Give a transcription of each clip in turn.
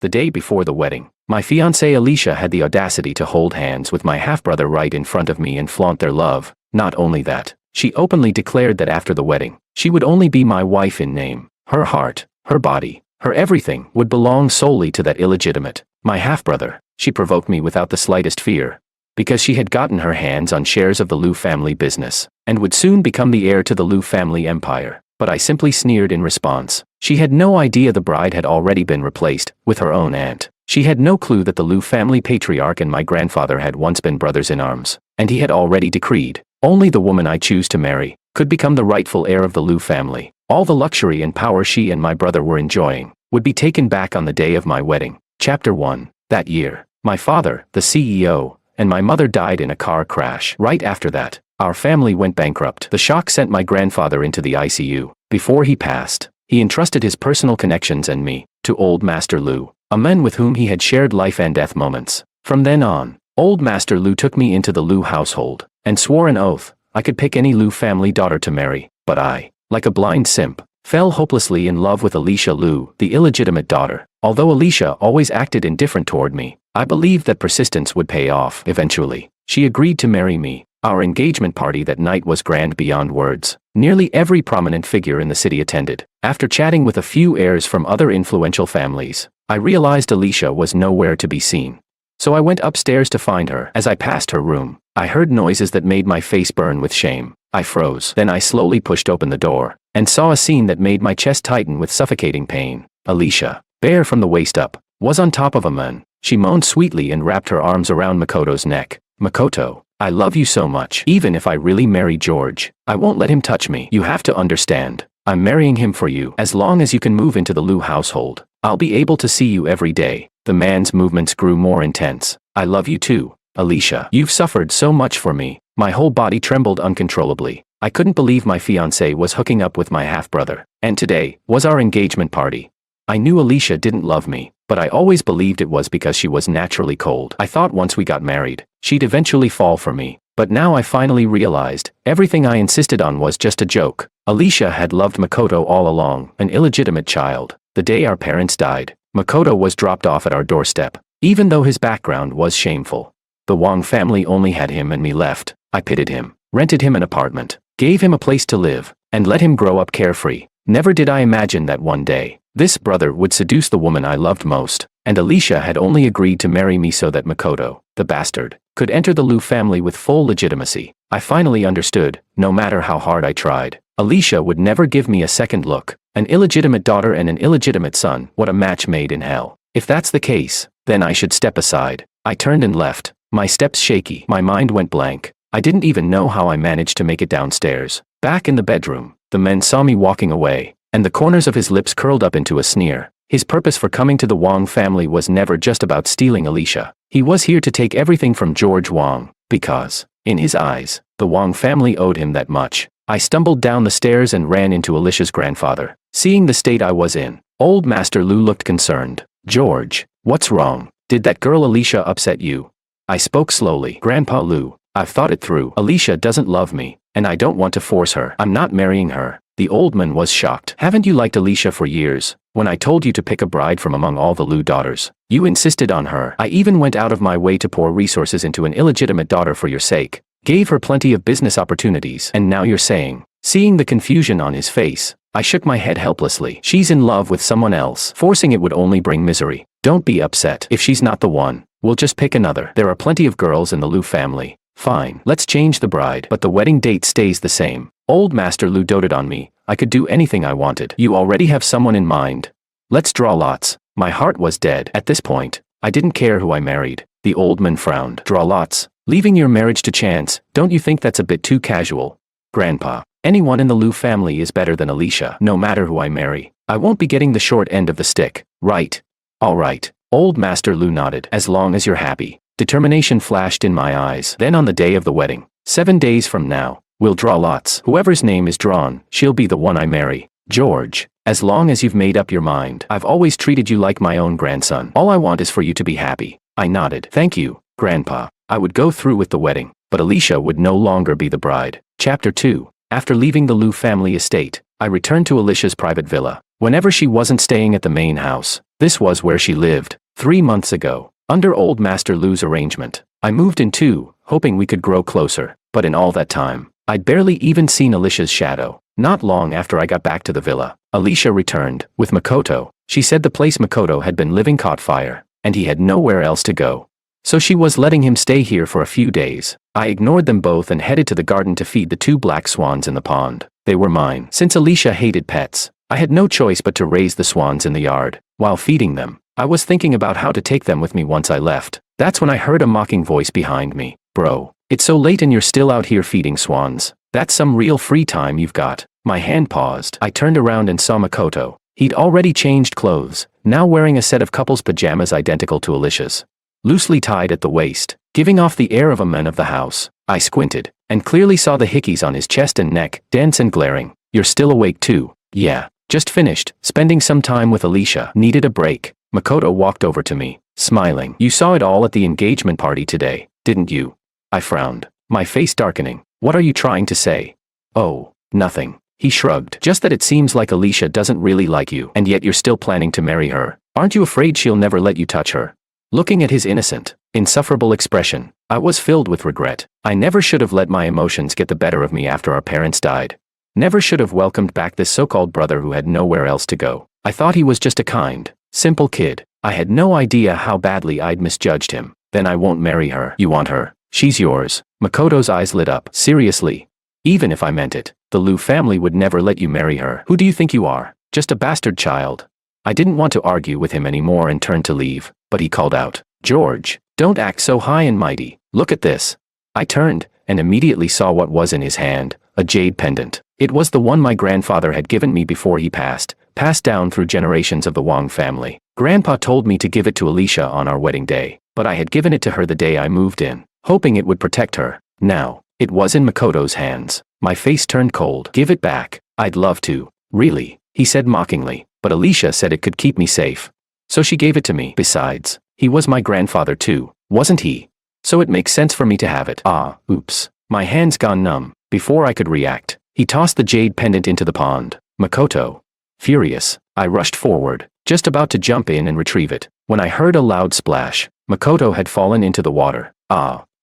The day before the wedding, my fiancée Alicia had the audacity to hold hands with my half-brother right in front of me and flaunt their love. Not only that, she openly declared that after the wedding, she would only be my wife in name. Her heart, her body, her everything would belong solely to that illegitimate, my half-brother. She provoked me without the slightest fear, because she had gotten her hands on shares of the Liu family business, and would soon become the heir to the Liu family empire. But I simply sneered in response. She had no idea the bride had already been replaced with her own aunt. She had no clue that the Liu family patriarch and my grandfather had once been brothers in arms, and he had already decreed, only the woman I choose to marry could become the rightful heir of the Liu family. All the luxury and power she and my brother were enjoying would be taken back on the day of my wedding. Chapter 1. That year, my father, the CEO, and my mother died in a car crash. Right after that, our family went bankrupt. The shock sent my grandfather into the ICU. Before he passed, he entrusted his personal connections and me to Old Master Liu, a man with whom he had shared life and death moments. From then on, Old Master Liu took me into the Liu household and swore an oath I could pick any Liu family daughter to marry, but I, like a blind simp, fell hopelessly in love with Alicia Liu, the illegitimate daughter. Although Alicia always acted indifferent toward me, I believed that persistence would pay off. Eventually, she agreed to marry me. Our engagement party that night was grand beyond words. Nearly every prominent figure in the city attended. After chatting with a few heirs from other influential families, I realized Alicia was nowhere to be seen. So I went upstairs to find her. As I passed her room, I heard noises that made my face burn with shame. I froze. Then I slowly pushed open the door and saw a scene that made my chest tighten with suffocating pain. Alicia, bare from the waist up, was on top of a man. She moaned sweetly and wrapped her arms around Makoto's neck. Makoto, I love you so much. Even if I really marry George, I won't let him touch me. You have to understand. I'm marrying him for you. As long as you can move into the Liu household, I'll be able to see you every day. The man's movements grew more intense. I love you too, Alicia. You've suffered so much for me. My whole body trembled uncontrollably. I couldn't believe my fiancé was hooking up with my half-brother. And today was our engagement party. I knew Alicia didn't love me, but I always believed it was because she was naturally cold. I thought once we got married, she'd eventually fall for me. But now I finally realized, everything I insisted on was just a joke. Alicia had loved Makoto all along, an illegitimate child. The day our parents died, Makoto was dropped off at our doorstep. Even though his background was shameful, the Wang family only had him and me left. I pitied him, rented him an apartment, gave him a place to live, and let him grow up carefree. Never did I imagine that one day, this brother would seduce the woman I loved most, and Alicia had only agreed to marry me so that Makoto, the bastard, could enter the Liu family with full legitimacy. I finally understood, no matter how hard I tried, Alicia would never give me a second look. An illegitimate daughter and an illegitimate son, what a match made in hell. If that's the case, then I should step aside. I turned and left, my steps shaky. My mind went blank. I didn't even know how I managed to make it downstairs. Back in the bedroom, the man saw me walking away, and the corners of his lips curled up into a sneer. His purpose for coming to the Wang family was never just about stealing Alicia. He was here to take everything from George Wang, because, in his eyes, the Wang family owed him that much. I stumbled down the stairs and ran into Alicia's grandfather. Seeing the state I was in, Old Master Liu looked concerned. George, what's wrong? Did that girl Alicia upset you? I spoke slowly. Grandpa Liu, I've thought it through. Alicia doesn't love me, and I don't want to force her. I'm not marrying her. The old man was shocked. Haven't you liked Alicia for years? When I told you to pick a bride from among all the Liu daughters, you insisted on her. I even went out of my way to pour resources into an illegitimate daughter for your sake. Gave her plenty of business opportunities. And now you're saying, seeing the confusion on his face, I shook my head helplessly. She's in love with someone else. Forcing it would only bring misery. Don't be upset. If she's not the one, we'll just pick another. There are plenty of girls in the Liu family. Fine, let's change the bride, but the wedding date stays the same. Old Master Liu doted on me. I could do anything I wanted. You already have someone in mind. Let's draw lots. My heart was dead. At this point, I didn't care who I married. The old man frowned. Draw lots? Leaving your marriage to chance, don't you think that's a bit too casual? Grandpa, anyone in the Liu family is better than Alicia. No matter who I marry, I won't be getting the short end of the stick, right? All right. Old Master Liu nodded. As long as you're happy. Determination flashed in my eyes. Then on the day of the wedding, 7 days from now, we'll draw lots. Whoever's name is drawn, she'll be the one I marry. George, as long as you've made up your mind, I've always treated you like my own grandson. All I want is for you to be happy. I nodded. Thank you, Grandpa. I would go through with the wedding, but Alicia would no longer be the bride. Chapter 2. After leaving the Liu family estate, I returned to Alicia's private villa. Whenever she wasn't staying at the main house, This was where she lived. 3 months ago, under old Master Lou's arrangement, I moved in too, hoping we could grow closer, but in all that time, I'd barely even seen Alicia's shadow. Not long after I got back to the villa, Alicia returned, with Makoto. She said the place Makoto had been living caught fire, and he had nowhere else to go. So she was letting him stay here for a few days. I ignored them both and headed to the garden to feed the 2 black swans in the pond. They were mine. Since Alicia hated pets, I had no choice but to raise the swans in the yard. While feeding them, I was thinking about how to take them with me once I left. That's when I heard a mocking voice behind me. Bro, it's so late and you're still out here feeding swans. That's some real free time you've got. My hand paused. I turned around and saw Makoto. He'd already changed clothes, now wearing a set of couple's pajamas identical to Alicia's, loosely tied at the waist, giving off the air of a man of the house. I squinted, and clearly saw the hickeys on his chest and neck, dense and glaring. You're still awake too? Yeah, just finished, spending some time with Alicia. Needed a break. Makoto walked over to me, smiling. You saw it all at the engagement party today, didn't you? I frowned, my face darkening. What are you trying to say? Oh, nothing. He shrugged. Just that it seems like Alicia doesn't really like you, and yet you're still planning to marry her. Aren't you afraid she'll never let you touch her? Looking at his innocent, insufferable expression, I was filled with regret. I never should have let my emotions get the better of me after our parents died. Never should have welcomed back this so-called brother who had nowhere else to go. I thought he was just a kind, simple kid. I had no idea how badly I'd misjudged him. Then I won't marry her. You want her? She's yours. Makoto's eyes lit up. Seriously? Even if I meant it, the Liu family would never let you marry her. Who do you think you are? Just a bastard child. I didn't want to argue with him anymore and turned to leave, but he called out, George, don't act so high and mighty. Look at this. I turned, and immediately saw what was in his hand, a jade pendant. It was the one my grandfather had given me before he passed down through generations of the Wang family. Grandpa told me to give it to Alicia on our wedding day, but I had given it to her the day I moved in, hoping it would protect her. Now, it was in Makoto's hands. My face turned cold. Give it back. I'd love to. Really? He said mockingly, but Alicia said it could keep me safe. So she gave it to me. Besides, he was my grandfather too, wasn't he? So it makes sense for me to have it. Oops. My hands gone numb. Before I could react, he tossed the jade pendant into the pond. Makoto. Furious, I rushed forward, just about to jump in and retrieve it, when I heard a loud splash. Makoto had fallen into the water.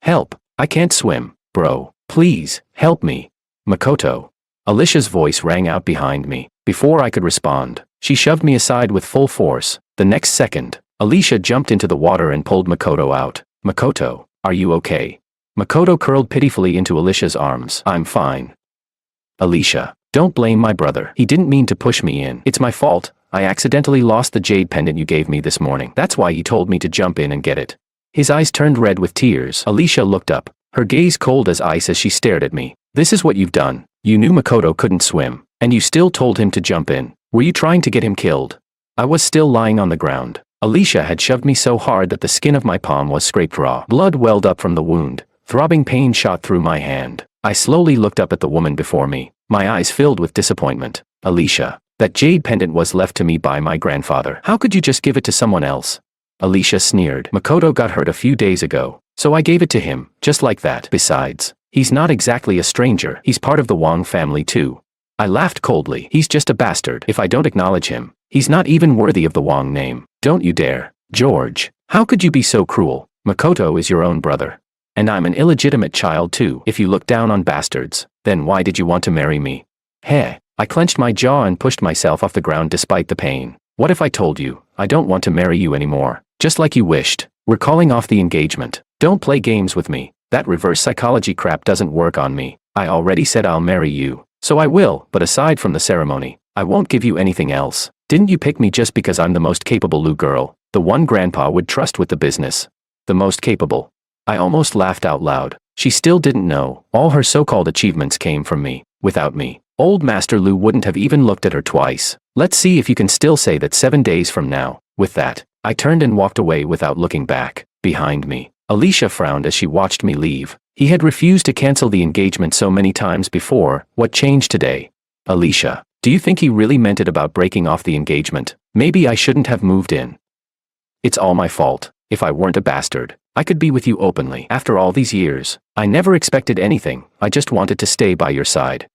Help. I can't swim. Bro, please, help me. Makoto. Alicia's voice rang out behind me. Before I could respond, she shoved me aside with full force. The next second, Alicia jumped into the water and pulled Makoto out. Makoto, are you okay? Makoto curled pitifully into Alicia's arms. I'm fine. Alicia, don't blame my brother. He didn't mean to push me in. It's my fault. I accidentally lost the jade pendant you gave me this morning. That's why he told me to jump in and get it. His eyes turned red with tears. Alicia looked up, her gaze cold as ice as she stared at me. This is what you've done. You knew Makoto couldn't swim, and you still told him to jump in. Were you trying to get him killed? I was still lying on the ground. Alicia had shoved me so hard that the skin of my palm was scraped raw. Blood welled up from the wound. Throbbing pain shot through my hand. I slowly looked up at the woman before me, my eyes filled with disappointment. Alicia, that jade pendant was left to me by my grandfather. How could you just give it to someone else? Alicia sneered. Makoto got hurt a few days ago, so I gave it to him, just like that. Besides, he's not exactly a stranger. He's part of the Wang family too. I laughed coldly. He's just a bastard. If I don't acknowledge him, he's not even worthy of the Wang name. Don't you dare. George, how could you be so cruel? Makoto is your own brother. And I'm an illegitimate child too. If you look down on bastards, then why did you want to marry me? Heh. I clenched my jaw and pushed myself off the ground despite the pain. What if I told you, I don't want to marry you anymore? Just like you wished. We're calling off the engagement. Don't play games with me. That reverse psychology crap doesn't work on me. I already said I'll marry you. So I will, but aside from the ceremony, I won't give you anything else. Didn't you pick me just because I'm the most capable Liu girl? The one Grandpa would trust with the business. The most capable. I almost laughed out loud. She still didn't know. All her so-called achievements came from me. Without me, old Master Liu wouldn't have even looked at her twice. Let's see if you can still say that 7 days from now. With that, I turned and walked away without looking back. Behind me, Alicia frowned as she watched me leave. He had refused to cancel the engagement so many times before. What changed today? Alicia, do you think he really meant it about breaking off the engagement? Maybe I shouldn't have moved in. It's all my fault. If I weren't a bastard, I could be with you openly. After all these years, I never expected anything. I just wanted to stay by your side.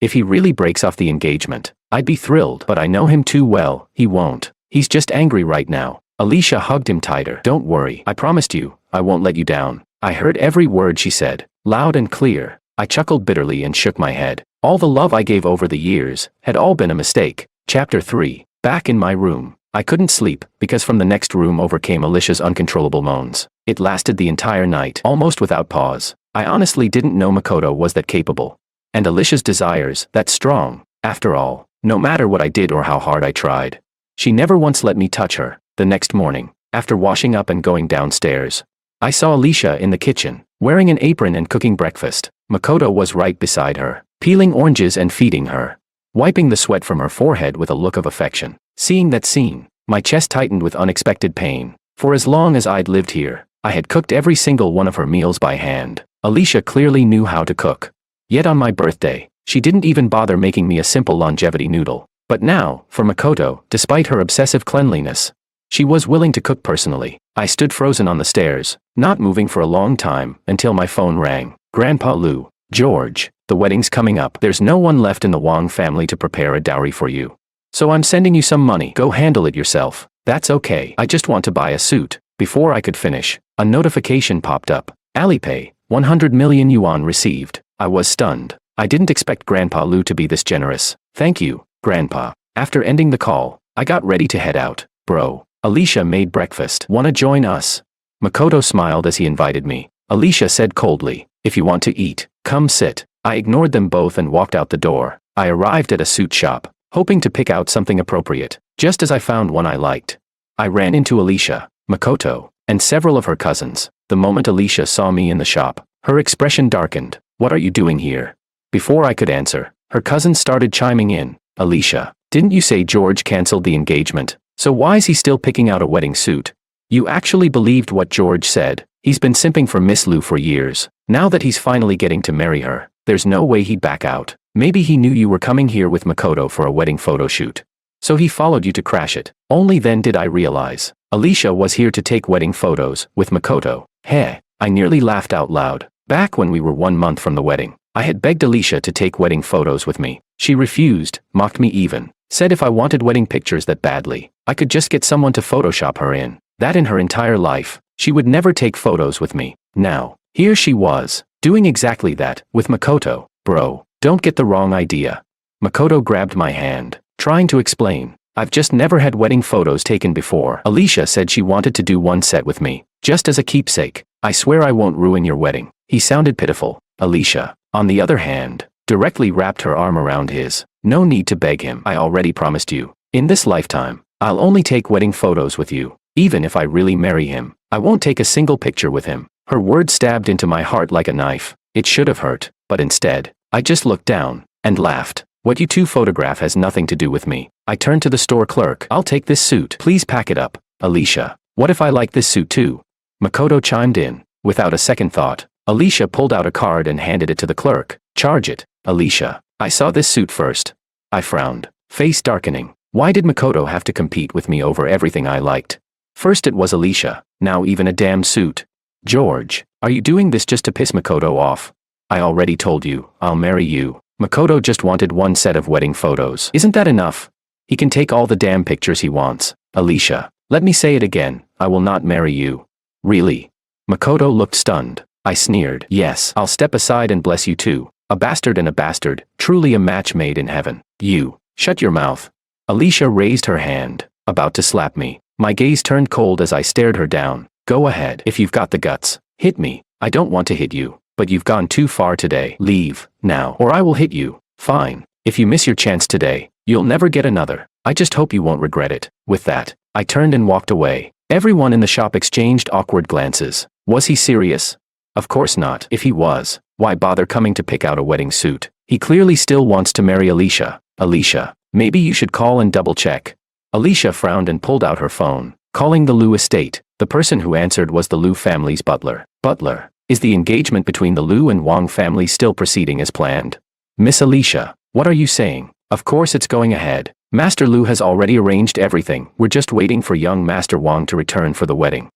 If he really breaks off the engagement, I'd be thrilled, but I know him too well. He won't. He's just angry right now. Alicia hugged him tighter. Don't worry, I promised you, I won't let you down. I heard every word she said, loud and clear. I chuckled bitterly and shook my head. All the love I gave over the years had all been a mistake. Chapter 3. Back in my room. I couldn't sleep, because from the next room over came Alicia's uncontrollable moans. It lasted the entire night, almost without pause. I honestly didn't know Makoto was that capable. And Alicia's desires, that strong. After all, no matter what I did or how hard I tried, she never once let me touch her. The next morning, after washing up and going downstairs, I saw Alicia in the kitchen, wearing an apron and cooking breakfast. Makoto was right beside her, peeling oranges and feeding her, wiping the sweat from her forehead with a look of affection. Seeing that scene, my chest tightened with unexpected pain. For as long as I'd lived here, I had cooked every single one of her meals by hand. Alicia clearly knew how to cook. Yet on my birthday, she didn't even bother making me a simple longevity noodle. But now, for Makoto, despite her obsessive cleanliness, she was willing to cook personally. I stood frozen on the stairs, not moving for a long time, until my phone rang. Grandpa Lou. George, the wedding's coming up. There's no one left in the Wong family to prepare a dowry for you. So I'm sending you some money. Go handle it yourself. That's okay. I just want to buy a suit. Before I could finish, a notification popped up. Alipay, 100 million yuan received. I was stunned. I didn't expect Grandpa Lou to be this generous. Thank you, Grandpa. After ending the call, I got ready to head out. Bro, Alicia made breakfast. Wanna join us? Makoto smiled as he invited me. Alicia said coldly, if you want to eat, come sit. I ignored them both and walked out the door. I arrived at a suit shop, hoping to pick out something appropriate, just as I found one I liked. I ran into Alicia, Makoto, and several of her cousins. The moment Alicia saw me in the shop, her expression darkened. What are you doing here? Before I could answer, her cousins started chiming in. Alicia, didn't you say George canceled the engagement? So why is he still picking out a wedding suit? You actually believed what George said. He's been simping for Miss Lou for years. Now that he's finally getting to marry her, there's no way he'd back out. Maybe he knew you were coming here with Makoto for a wedding photo shoot. So he followed you to crash it. Only then did I realize Alicia was here to take wedding photos with Makoto. Heh, I nearly laughed out loud. Back when we were 1 month from the wedding, I had begged Alicia to take wedding photos with me. She refused, mocked me even, said if I wanted wedding pictures that badly, I could just get someone to Photoshop her in. That in her entire life, she would never take photos with me. Now, here she was, doing exactly that, with Makoto. Bro, don't get the wrong idea. Makoto grabbed my hand, trying to explain. I've just never had wedding photos taken before. Alicia said she wanted to do one set with me, just as a keepsake. I swear I won't ruin your wedding. He sounded pitiful. Alicia, on the other hand, directly wrapped her arm around his. No need to beg him. I already promised you. In this lifetime, I'll only take wedding photos with you. Even if I really marry him, I won't take a single picture with him. Her words stabbed into my heart like a knife. It should have hurt, but instead, I just looked down and laughed. What you two photograph has nothing to do with me. I turned to the store clerk. I'll take this suit. Please pack it up. Alicia, what if I like this suit too? Makoto chimed in. Without a second thought, Alicia pulled out a card and handed it to the clerk. Charge it. Alicia, I saw this suit first. I frowned, face darkening. Why did Makoto have to compete with me over everything I liked? First it was Alicia, now even a damn suit. George, are you doing this just to piss Makoto off? I already told you, I'll marry you. Makoto just wanted one set of wedding photos. Isn't that enough? He can take all the damn pictures he wants. Alicia, let me say it again, I will not marry you. Really? Makoto looked stunned. I sneered. Yes, I'll step aside and bless you too. A bastard and a bastard, truly a match made in heaven. You, shut your mouth. Alicia raised her hand, about to slap me. My gaze turned cold as I stared her down. Go ahead. If you've got the guts, hit me. I don't want to hit you, but you've gone too far today. Leave, now, or I will hit you. Fine. If you miss your chance today, you'll never get another. I just hope you won't regret it. With that, I turned and walked away. Everyone in the shop exchanged awkward glances. Was he serious? Of course not. If he was, why bother coming to pick out a wedding suit? He clearly still wants to marry Alicia. Alicia, maybe you should call and double check. Alicia frowned and pulled out her phone, calling the Liu estate. The person who answered was the Liu family's butler. Butler, is the engagement between the Liu and Wang families still proceeding as planned? Miss Alicia, what are you saying? Of course it's going ahead. Master Liu has already arranged everything. We're just waiting for young Master Wang to return for the wedding.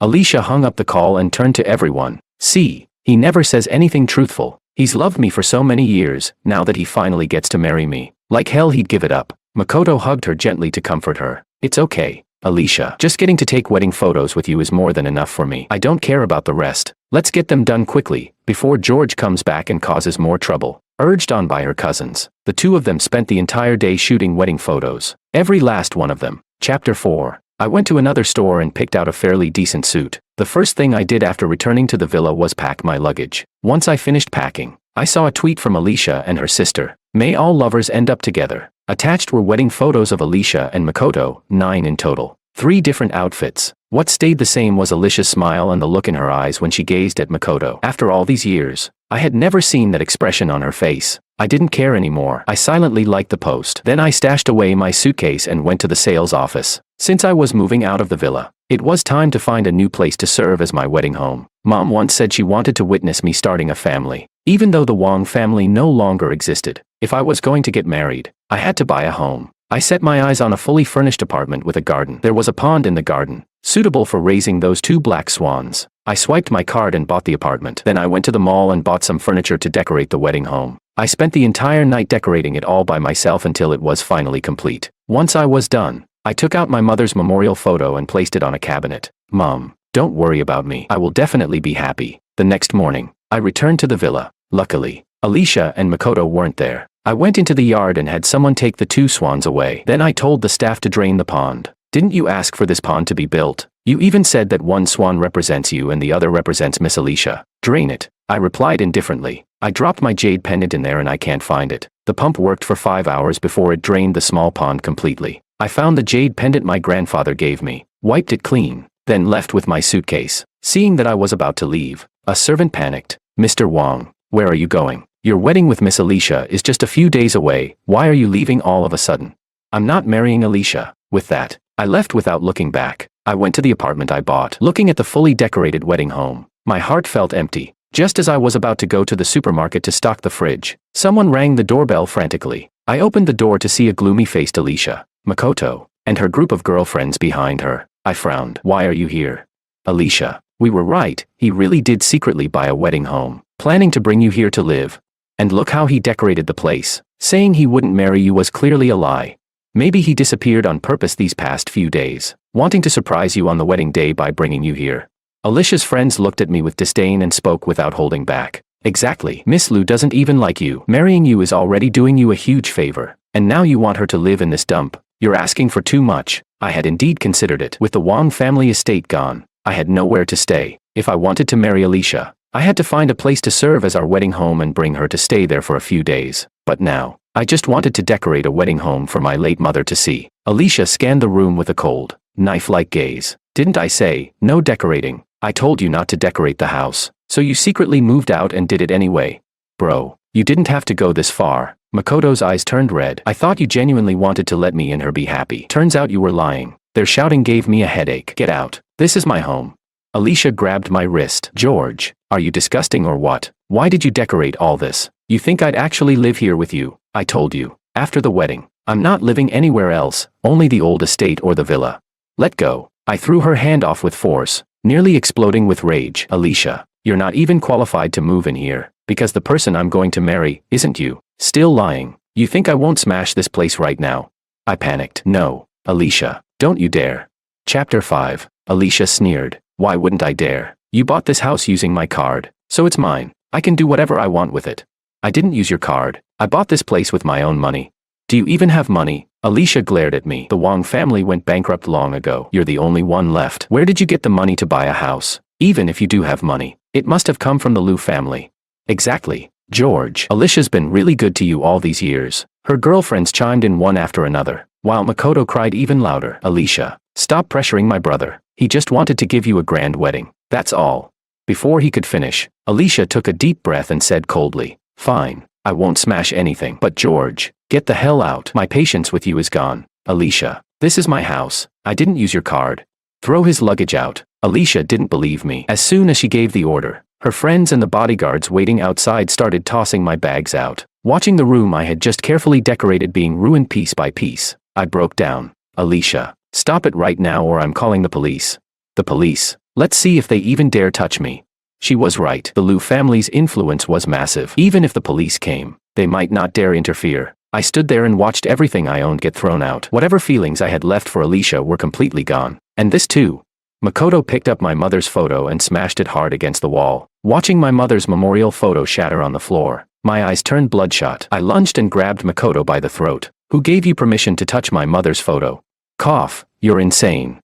Alicia hung up the call and turned to everyone. See, he never says anything truthful. He's loved me for so many years, now that he finally gets to marry me. Like hell he'd give it up. Makoto hugged her gently to comfort her. It's okay, Alicia. Just getting to take wedding photos with you is more than enough for me. I don't care about the rest. Let's get them done quickly, before George comes back and causes more trouble. Urged on by her cousins, the two of them spent the entire day shooting wedding photos. Every last one of them. Chapter 4. I went to another store and picked out a fairly decent suit. The first thing I did after returning to the villa was pack my luggage. Once I finished packing, I saw a tweet from Alicia and her sister. May all lovers end up together. Attached were wedding photos of Alicia and Makoto, 9 in total. 3 different outfits. What stayed the same was Alicia's smile and the look in her eyes when she gazed at Makoto. After all these years, I had never seen that expression on her face. I didn't care anymore. I silently liked the post. Then I stashed away my suitcase and went to the sales office. Since I was moving out of the villa, it was time to find a new place to serve as my wedding home. Mom once said she wanted to witness me starting a family. Even though the Wong family no longer existed, if I was going to get married, I had to buy a home. I set my eyes on a fully furnished apartment with a garden. There was a pond in the garden, suitable for raising those 2 black swans. I swiped my card and bought the apartment. Then I went to the mall and bought some furniture to decorate the wedding home. I spent the entire night decorating it all by myself until it was finally complete. Once I was done, I took out my mother's memorial photo and placed it on a cabinet. Mom, don't worry about me. I will definitely be happy. The next morning, I returned to the villa. Luckily, Alicia and Makoto weren't there. I went into the yard and had someone take the 2 swans away. Then I told the staff to drain the pond. Didn't you ask for this pond to be built? You even said that one swan represents you and the other represents Miss Alicia. Drain it. I replied indifferently. I dropped my jade pendant in there and I can't find it. The pump worked for 5 hours before it drained the small pond completely. I found the jade pendant my grandfather gave me, wiped it clean, then left with my suitcase. Seeing that I was about to leave, a servant panicked. Mr. Wong, where are you going? Your wedding with Miss Alicia is just a few days away. Why are you leaving all of a sudden? I'm not marrying Alicia. With that, I left without looking back. I went to the apartment I bought. Looking at the fully decorated wedding home, my heart felt empty. Just as I was about to go to the supermarket to stock the fridge, someone rang the doorbell frantically. I opened the door to see a gloomy-faced Alicia, Makoto, and her group of girlfriends behind her. I frowned. Why are you here? Alicia, we were right. He really did secretly buy a wedding home, planning to bring you here to live. And look how he decorated the place. Saying he wouldn't marry you was clearly a lie. Maybe he disappeared on purpose these past few days, wanting to surprise you on the wedding day by bringing you here. Alicia's friends looked at me with disdain and spoke without holding back. Exactly. Miss Lu doesn't even like you. Marrying you is already doing you a huge favor. And now you want her to live in this dump. You're asking for too much. I had indeed considered it. With the Wong family estate gone, I had nowhere to stay. If I wanted to marry Alicia, I had to find a place to serve as our wedding home and bring her to stay there for a few days. But now, I just wanted to decorate a wedding home for my late mother to see. Alicia scanned the room with a cold, knife-like gaze. Didn't I say, no decorating? I told you not to decorate the house, so you secretly moved out and did it anyway. Bro, you didn't have to go this far. Makoto's eyes turned red. I thought you genuinely wanted to let me and her be happy. Turns out you were lying. Their shouting gave me a headache. Get out. This is my home. Alicia grabbed my wrist. George, are you disgusting or what? Why did you decorate all this? You think I'd actually live here with you? I told you. After the wedding, I'm not living anywhere else, only the old estate or the villa. Let go. I threw her hand off with force, nearly exploding with rage. Alicia, you're not even qualified to move in here, because the person I'm going to marry isn't you. Still lying. You think I won't smash this place right now? I panicked. No, Alicia, don't you dare. Chapter 5. Alicia sneered. Why wouldn't I dare? You bought this house using my card, so it's mine. I can do whatever I want with it. I didn't use your card. I bought this place with my own money. Do you even have money? Alicia glared at me. The Wong family went bankrupt long ago. You're the only one left. Where did you get the money to buy a house? Even if you do have money, it must have come from the Liu family. Exactly. George, Alicia's been really good to you all these years. Her girlfriends chimed in one after another, while Makoto cried even louder. Alicia, stop pressuring my brother. He just wanted to give you a grand wedding. That's all. Before he could finish, Alicia took a deep breath and said coldly, fine, I won't smash anything. But George, get the hell out. My patience with you is gone. Alicia, this is my house. I didn't use your card. Throw his luggage out. Alicia didn't believe me. As soon as she gave the order, her friends and the bodyguards waiting outside started tossing my bags out. Watching the room I had just carefully decorated being ruined piece by piece, I broke down. Alicia, stop it right now or I'm calling the police. The police? Let's see if they even dare touch me. She was right. The Liu family's influence was massive. Even if the police came, they might not dare interfere. I stood there and watched everything I owned get thrown out. Whatever feelings I had left for Alicia were completely gone. And this too. Makoto picked up my mother's photo and smashed it hard against the wall. Watching my mother's memorial photo shatter on the floor, my eyes turned bloodshot. I lunged and grabbed Makoto by the throat. Who gave you permission to touch my mother's photo? Cough, you're insane.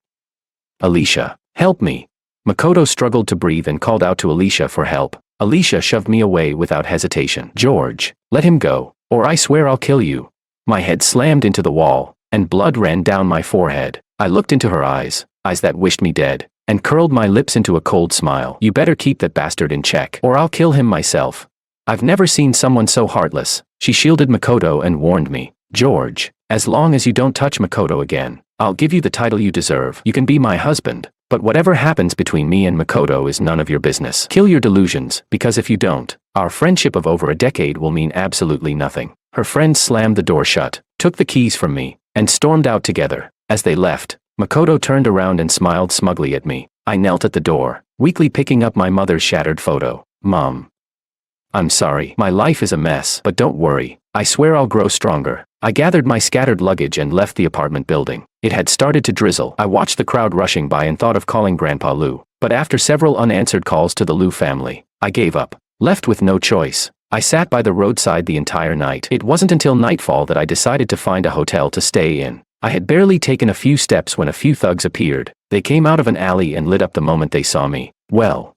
Alicia, help me. Makoto struggled to breathe and called out to Alicia for help. Alicia shoved me away without hesitation. George, let him go, or I swear I'll kill you. My head slammed into the wall, and blood ran down my forehead. I looked into her eyes that wished me dead, and curled my lips into a cold smile. You better keep that bastard in check, or I'll kill him myself. I've never seen someone so heartless. She shielded Makoto and warned me. George, as long as you don't touch Makoto again, I'll give you the title you deserve. You can be my husband, but whatever happens between me and Makoto is none of your business. Kill your delusions, because if you don't, our friendship of over a decade will mean absolutely nothing. Her friends slammed the door shut, took the keys from me, and stormed out together. As they left, Makoto turned around and smiled smugly at me. I knelt at the door, weakly picking up my mother's shattered photo. Mom. I'm sorry, my life is a mess, but don't worry. I swear I'll grow stronger. I gathered my scattered luggage and left the apartment building. It had started to drizzle. I watched the crowd rushing by and thought of calling Grandpa Lou, but after several unanswered calls to the Lou family, I gave up. Left with no choice, I sat by the roadside the entire night. It wasn't until nightfall that I decided to find a hotel to stay in. I had barely taken a few steps when a few thugs appeared. They came out of an alley and lit up the moment they saw me. Well,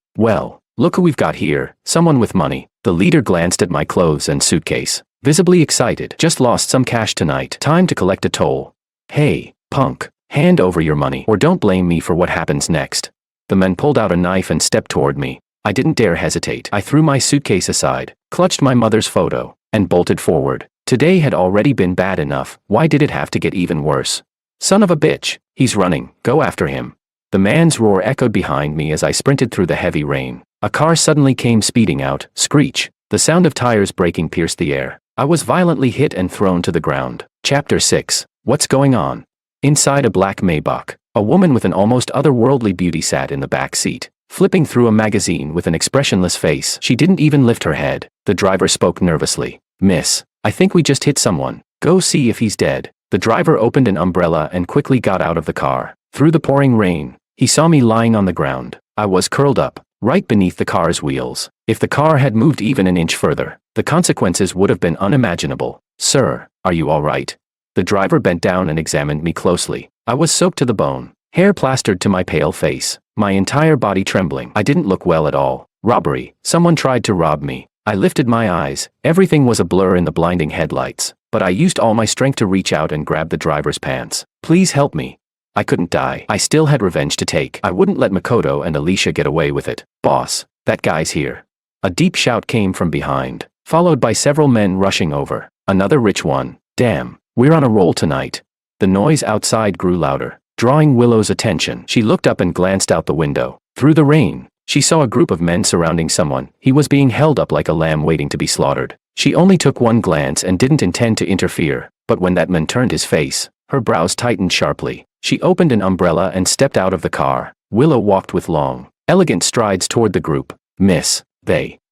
look who we've got here, someone with money. The leader glanced at my clothes and suitcase, visibly excited. Just lost some cash tonight. Time to collect a toll. Hey, punk, hand over your money or don't blame me for what happens next. The man pulled out a knife and stepped toward me. I didn't dare hesitate. I threw my suitcase aside, clutched my mother's photo, and bolted forward. Today had already been bad enough. Why did it have to get even worse? Son of a bitch, he's running, go after him. The man's roar echoed behind me as I sprinted through the heavy rain. A car suddenly came speeding out. Screech. The sound of tires braking pierced the air. I was violently hit and thrown to the ground. Chapter 6. What's going on? Inside a black Maybach, a woman with an almost otherworldly beauty sat in the back seat, flipping through a magazine with an expressionless face. She didn't even lift her head. The driver spoke nervously. Miss, I think we just hit someone. Go see if he's dead. The driver opened an umbrella and quickly got out of the car. Through the pouring rain, he saw me lying on the ground. I was curled up, right beneath the car's wheels. If the car had moved even an inch further, the consequences would have been unimaginable. Sir, are you all right? The driver bent down and examined me closely. I was soaked to the bone, hair plastered to my pale face, my entire body trembling. I didn't look well at all. Robbery. Someone tried to rob me. I lifted my eyes. Everything was a blur in the blinding headlights, but I used all my strength to reach out and grab the driver's pants. Please help me. I couldn't die. I still had revenge to take. I wouldn't let Makoto and Alicia get away with it. Boss, that guy's here. A deep shout came from behind, followed by several men rushing over. Another rich one. Damn, we're on a roll tonight. The noise outside grew louder, drawing Willow's attention. She looked up and glanced out the window. Through the rain, she saw a group of men surrounding someone. He was being held up like a lamb waiting to be slaughtered. She only took one glance and didn't intend to interfere, but when that man turned his face, her brows tightened sharply. She opened an umbrella and stepped out of the car. Willow walked with long, elegant strides toward the group. Miss,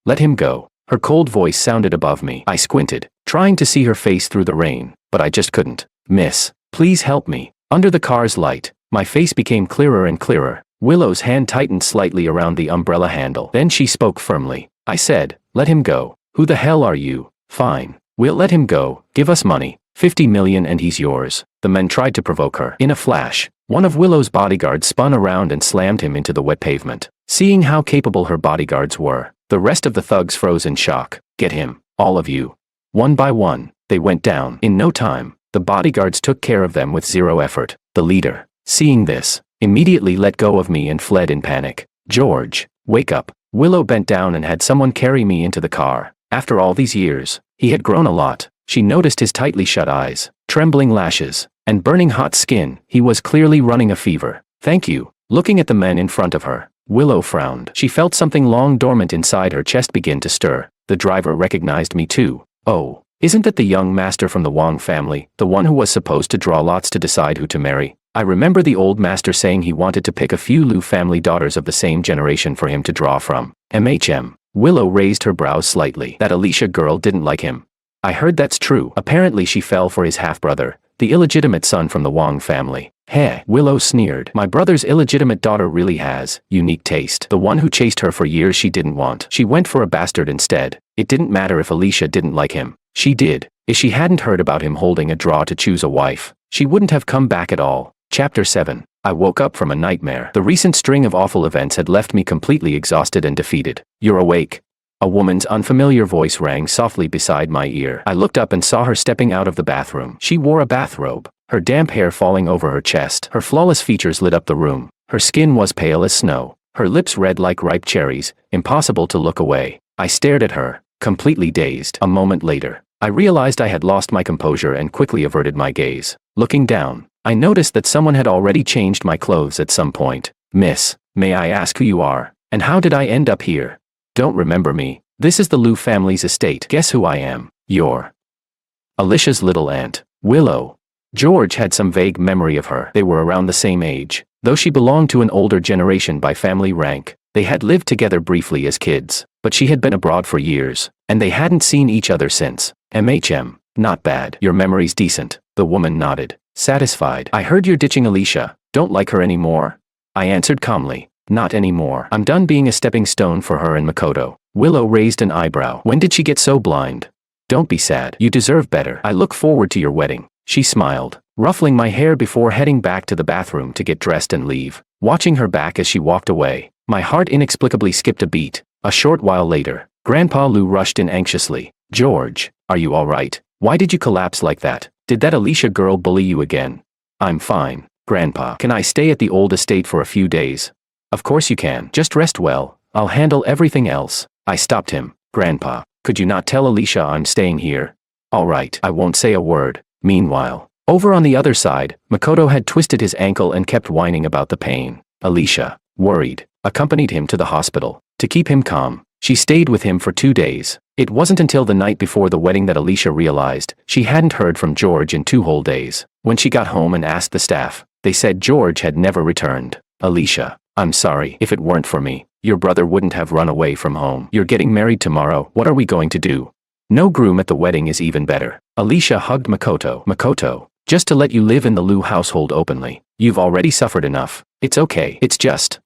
let him go. Her cold voice sounded above me. I squinted, trying to see her face through the rain, but I just couldn't. Miss, please help me. Under the car's light, my face became clearer and clearer. Willow's hand tightened slightly around the umbrella handle. Then she spoke firmly. I said, let him go. Who the hell are you? Fine. We'll let him go. Give us money. 50 million and he's yours. The men tried to provoke her. In a flash, one of Willow's bodyguards spun around and slammed him into the wet pavement. Seeing how capable her bodyguards were, the rest of the thugs froze in shock. Get him, all of you. One by one, they went down. In no time, the bodyguards took care of them with zero effort. The leader, seeing this, immediately let go of me and fled in panic. George, wake up. Willow bent down and had someone carry me into the car. After all these years, he had grown a lot. She noticed his tightly shut eyes, trembling lashes, and burning hot skin. He was clearly running a fever. Thank you. Looking at the men in front of her, Willow frowned. She felt something long dormant inside her chest begin to stir. The driver recognized me too. Oh, isn't that the young master from the Wang family, the one who was supposed to draw lots to decide who to marry? I remember the old master saying he wanted to pick a few Liu family daughters of the same generation for him to draw from. Willow raised her brows slightly. That Alicia girl didn't like him. I heard that's true. Apparently she fell for his half-brother, the illegitimate son from the Wang family. Heh, Willow sneered. My brother's illegitimate daughter really has unique taste. The one who chased her for years she didn't want. She went for a bastard instead. It didn't matter if Alicia didn't like him. She did. If she hadn't heard about him holding a draw to choose a wife, she wouldn't have come back at all. Chapter 7. I woke up from a nightmare. The recent string of awful events had left me completely exhausted and defeated. You're awake. A woman's unfamiliar voice rang softly beside my ear. I looked up and saw her stepping out of the bathroom. She wore a bathrobe, her damp hair falling over her chest. Her flawless features lit up the room. Her skin was pale as snow, her lips red like ripe cherries, impossible to look away. I stared at her, completely dazed. A moment later, I realized I had lost my composure and quickly averted my gaze. Looking down, I noticed that someone had already changed my clothes at some point. Miss, may I ask who you are, and how did I end up here? Don't remember me. This is the Liu family's estate. Guess who I am? You're Alicia's little aunt, Willow. George had some vague memory of her. They were around the same age. Though she belonged to an older generation by family rank, they had lived together briefly as kids, but she had been abroad for years, and they hadn't seen each other since. Not bad. Your memory's decent. The woman nodded, satisfied. I heard you're ditching Alicia. Don't like her anymore? I answered calmly. Not anymore. I'm done being a stepping stone for her and Makoto. Willow raised an eyebrow. When did she get so blind? Don't be sad. You deserve better. I look forward to your wedding. She smiled, ruffling my hair before heading back to the bathroom to get dressed and leave. Watching her back as she walked away, my heart inexplicably skipped a beat. A short while later, Grandpa Liu rushed in anxiously. George, are you all right? Why did you collapse like that? Did that Alicia girl bully you again? I'm fine, Grandpa. Can I stay at the old estate for a few days? Of course you can. Just rest well. I'll handle everything else. I stopped him. Grandpa, could you not tell Alicia I'm staying here? All right, I won't say a word. Meanwhile, over on the other side, Makoto had twisted his ankle and kept whining about the pain. Alicia, worried, accompanied him to the hospital. To keep him calm, she stayed with him for 2 days. It wasn't until the night before the wedding that Alicia realized she hadn't heard from George in 2 whole days. When she got home and asked the staff, they said George had never returned. Alicia, I'm sorry. If it weren't for me, your brother wouldn't have run away from home. You're getting married tomorrow. What are we going to do? No groom at the wedding is even better. Alicia hugged Makoto. Makoto, just to let you live in the Liu household openly. You've already suffered enough. It's okay. It's just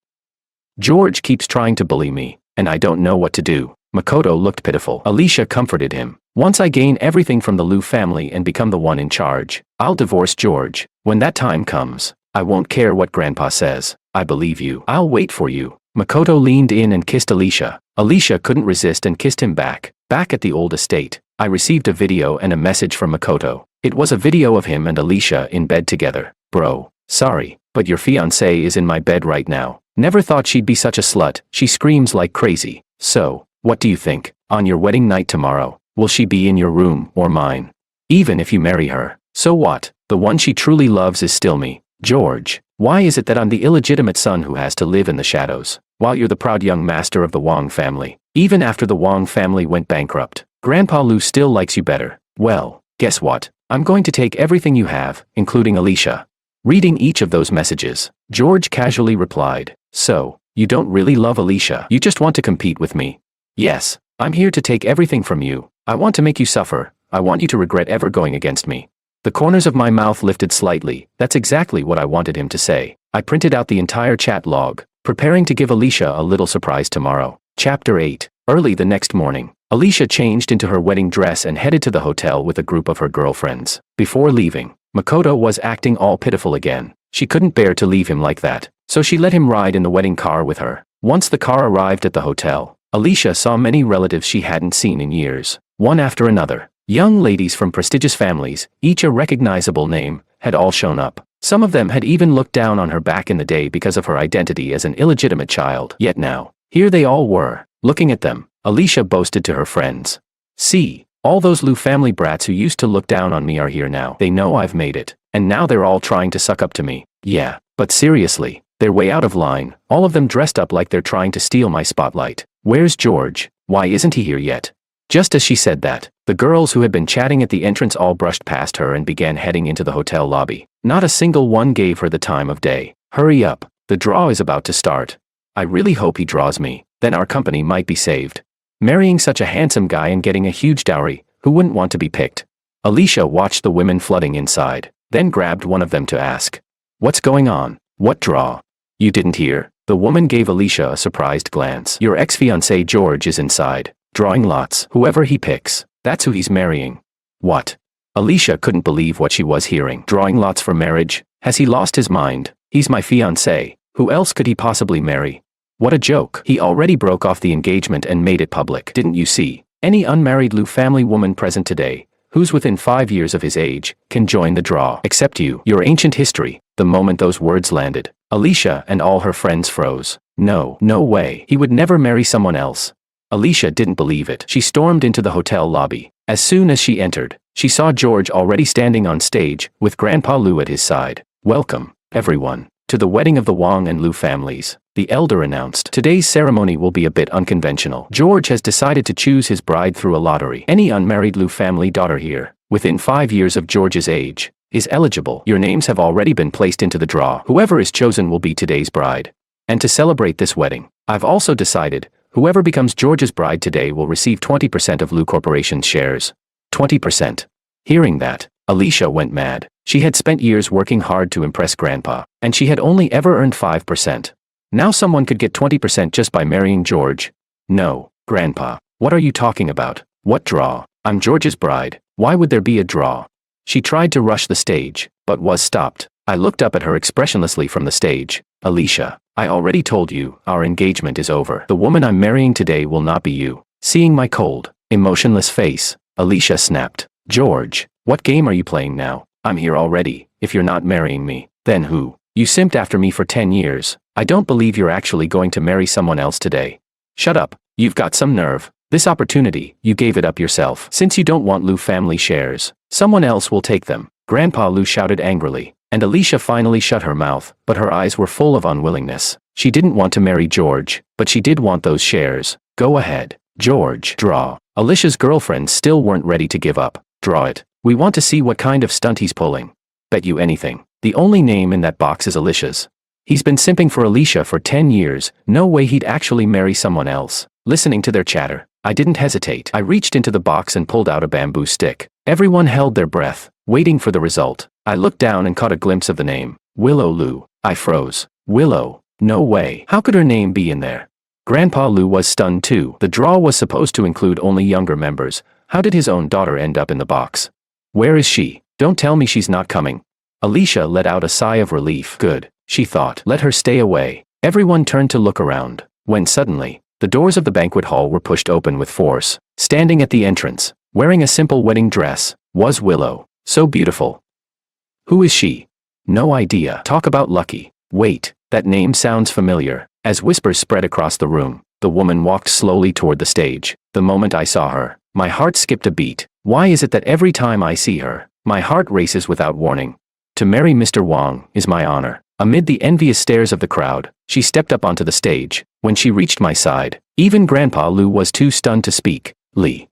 George keeps trying to bully me, and I don't know what to do. Makoto looked pitiful. Alicia comforted him. Once I gain everything from the Liu family and become the one in charge, I'll divorce George. When that time comes, I won't care what Grandpa says. I believe you. I'll wait for you. Makoto leaned in and kissed Alicia. Alicia couldn't resist and kissed him back. Back at the old estate, I received a video and a message from Makoto. It was a video of him and Alicia in bed together. Bro, sorry, but your fiancée is in my bed right now. Never thought she'd be such a slut. She screams like crazy. So, what do you think? On your wedding night tomorrow, will she be in your room or mine? Even if you marry her, so what? The one she truly loves is still me. George, why is it that I'm the illegitimate son who has to live in the shadows, while you're the proud young master of the Wang family? Even after the Wang family went bankrupt, Grandpa Liu still likes you better. Well, guess what? I'm going to take everything you have, including Alicia. Reading each of those messages, George casually replied, so, you don't really love Alicia? You just want to compete with me? Yes, I'm here to take everything from you. I want to make you suffer. I want you to regret ever going against me. The corners of my mouth lifted slightly. That's exactly what I wanted him to say. I printed out the entire chat log, preparing to give Alicia a little surprise tomorrow. Chapter 8. Early the next morning, Alicia changed into her wedding dress and headed to the hotel with a group of her girlfriends. Before leaving, Makoto was acting all pitiful again. She couldn't bear to leave him like that, so she let him ride in the wedding car with her. Once the car arrived at the hotel, Alicia saw many relatives she hadn't seen in years. One after another, young ladies from prestigious families, each a recognizable name, had all shown up. Some of them had even looked down on her back in the day because of her identity as an illegitimate child. Yet now, here they all were. Looking at them, Alicia boasted to her friends. See, all those Liu family brats who used to look down on me are here now. They know I've made it, and now they're all trying to suck up to me. Yeah, but seriously, they're way out of line, all of them dressed up like they're trying to steal my spotlight. Where's George? Why isn't he here yet? Just as she said that, the girls who had been chatting at the entrance all brushed past her and began heading into the hotel lobby. Not a single one gave her the time of day. Hurry up, the draw is about to start. I really hope he draws me, then our company might be saved. Marrying such a handsome guy and getting a huge dowry, Who wouldn't want to be picked? Alicia watched the women flooding inside, then grabbed one of them to ask, "What's going on? What draw?" "You didn't hear?" The woman gave Alicia a surprised glance. "Your ex-fiancé George is inside, drawing lots. Whoever he picks, that's who he's marrying." "What?" Alicia couldn't believe what she was hearing. "Drawing lots for marriage? Has he lost his mind? He's my fiancé. Who else could he possibly marry?" "What a joke. He already broke off the engagement and made it public. Didn't you see? Any unmarried Lu family woman present today, who's within 5 years of his age, can join the draw. Except you. Your ancient history." The moment those words landed, Alicia and all her friends froze. No way. He would never marry someone else. Alicia didn't believe it. She stormed into the hotel lobby. As soon as she entered, she saw George already standing on stage, with Grandpa Lu at his side. "Welcome, everyone, to the wedding of the Wang and Lu families," the elder announced. "Today's ceremony will be a bit unconventional. George has decided to choose his bride through a lottery. Any unmarried Lu family daughter here, within 5 years of George's age, is eligible. Your names have already been placed into the draw. Whoever is chosen will be today's bride. And to celebrate this wedding, I've also decided, whoever becomes George's bride today will receive 20% of Lu Corporation's shares." 20%. Hearing that, Alicia went mad. She had spent years working hard to impress Grandpa, and she had only ever earned 5%. Now someone could get 20% just by marrying George. "No, Grandpa, what are you talking about? What draw? I'm George's bride. Why would there be a draw?" She tried to rush the stage, but was stopped. I looked up at her expressionlessly from the stage. "Alicia, I already told you, our engagement is over. The woman I'm marrying today will not be you." Seeing my cold, emotionless face, Alicia snapped, "George, what game are you playing now? I'm here already. If you're not marrying me, then who? You simped after me for 10 years. I don't believe you're actually going to marry someone else today." "Shut up. You've got some nerve. This opportunity, you gave it up yourself. Since you don't want Lu family shares, someone else will take them." Grandpa Lu shouted angrily, and Alicia finally shut her mouth, but her eyes were full of unwillingness. She didn't want to marry George, but she did want those shares. "Go ahead, George. Draw." Alicia's girlfriends still weren't ready to give up. "Draw it. We want to see what kind of stunt he's pulling." "Bet you anything. The only name in that box is Alicia's. He's been simping for Alicia for 10 years, no way he'd actually marry someone else." Listening to their chatter, I didn't hesitate. I reached into the box and pulled out a bamboo stick. Everyone held their breath, waiting for the result. I looked down and caught a glimpse of the name, Willow Lu. I froze. Willow? No way. How could her name be in there? Grandpa Lu was stunned too. The draw was supposed to include only younger members. How did his own daughter end up in the box? "Where is she? Don't tell me she's not coming." Alicia let out a sigh of relief. Good, she thought. Let her stay away. Everyone turned to look around, when suddenly, the doors of the banquet hall were pushed open with force. Standing at the entrance, wearing a simple wedding dress, was Willow. So beautiful. Who is she? No idea. Talk about lucky. Wait, that name sounds familiar. As whispers spread across the room, the woman walked slowly toward the stage. The moment I saw her, my heart skipped a beat. Why is it that every time I see her, my heart races without warning? To marry Mr. Wang is my honor. Amid the envious stares of the crowd, she stepped up onto the stage. When she reached my side, even Grandpa Lu was too stunned to speak. "Li.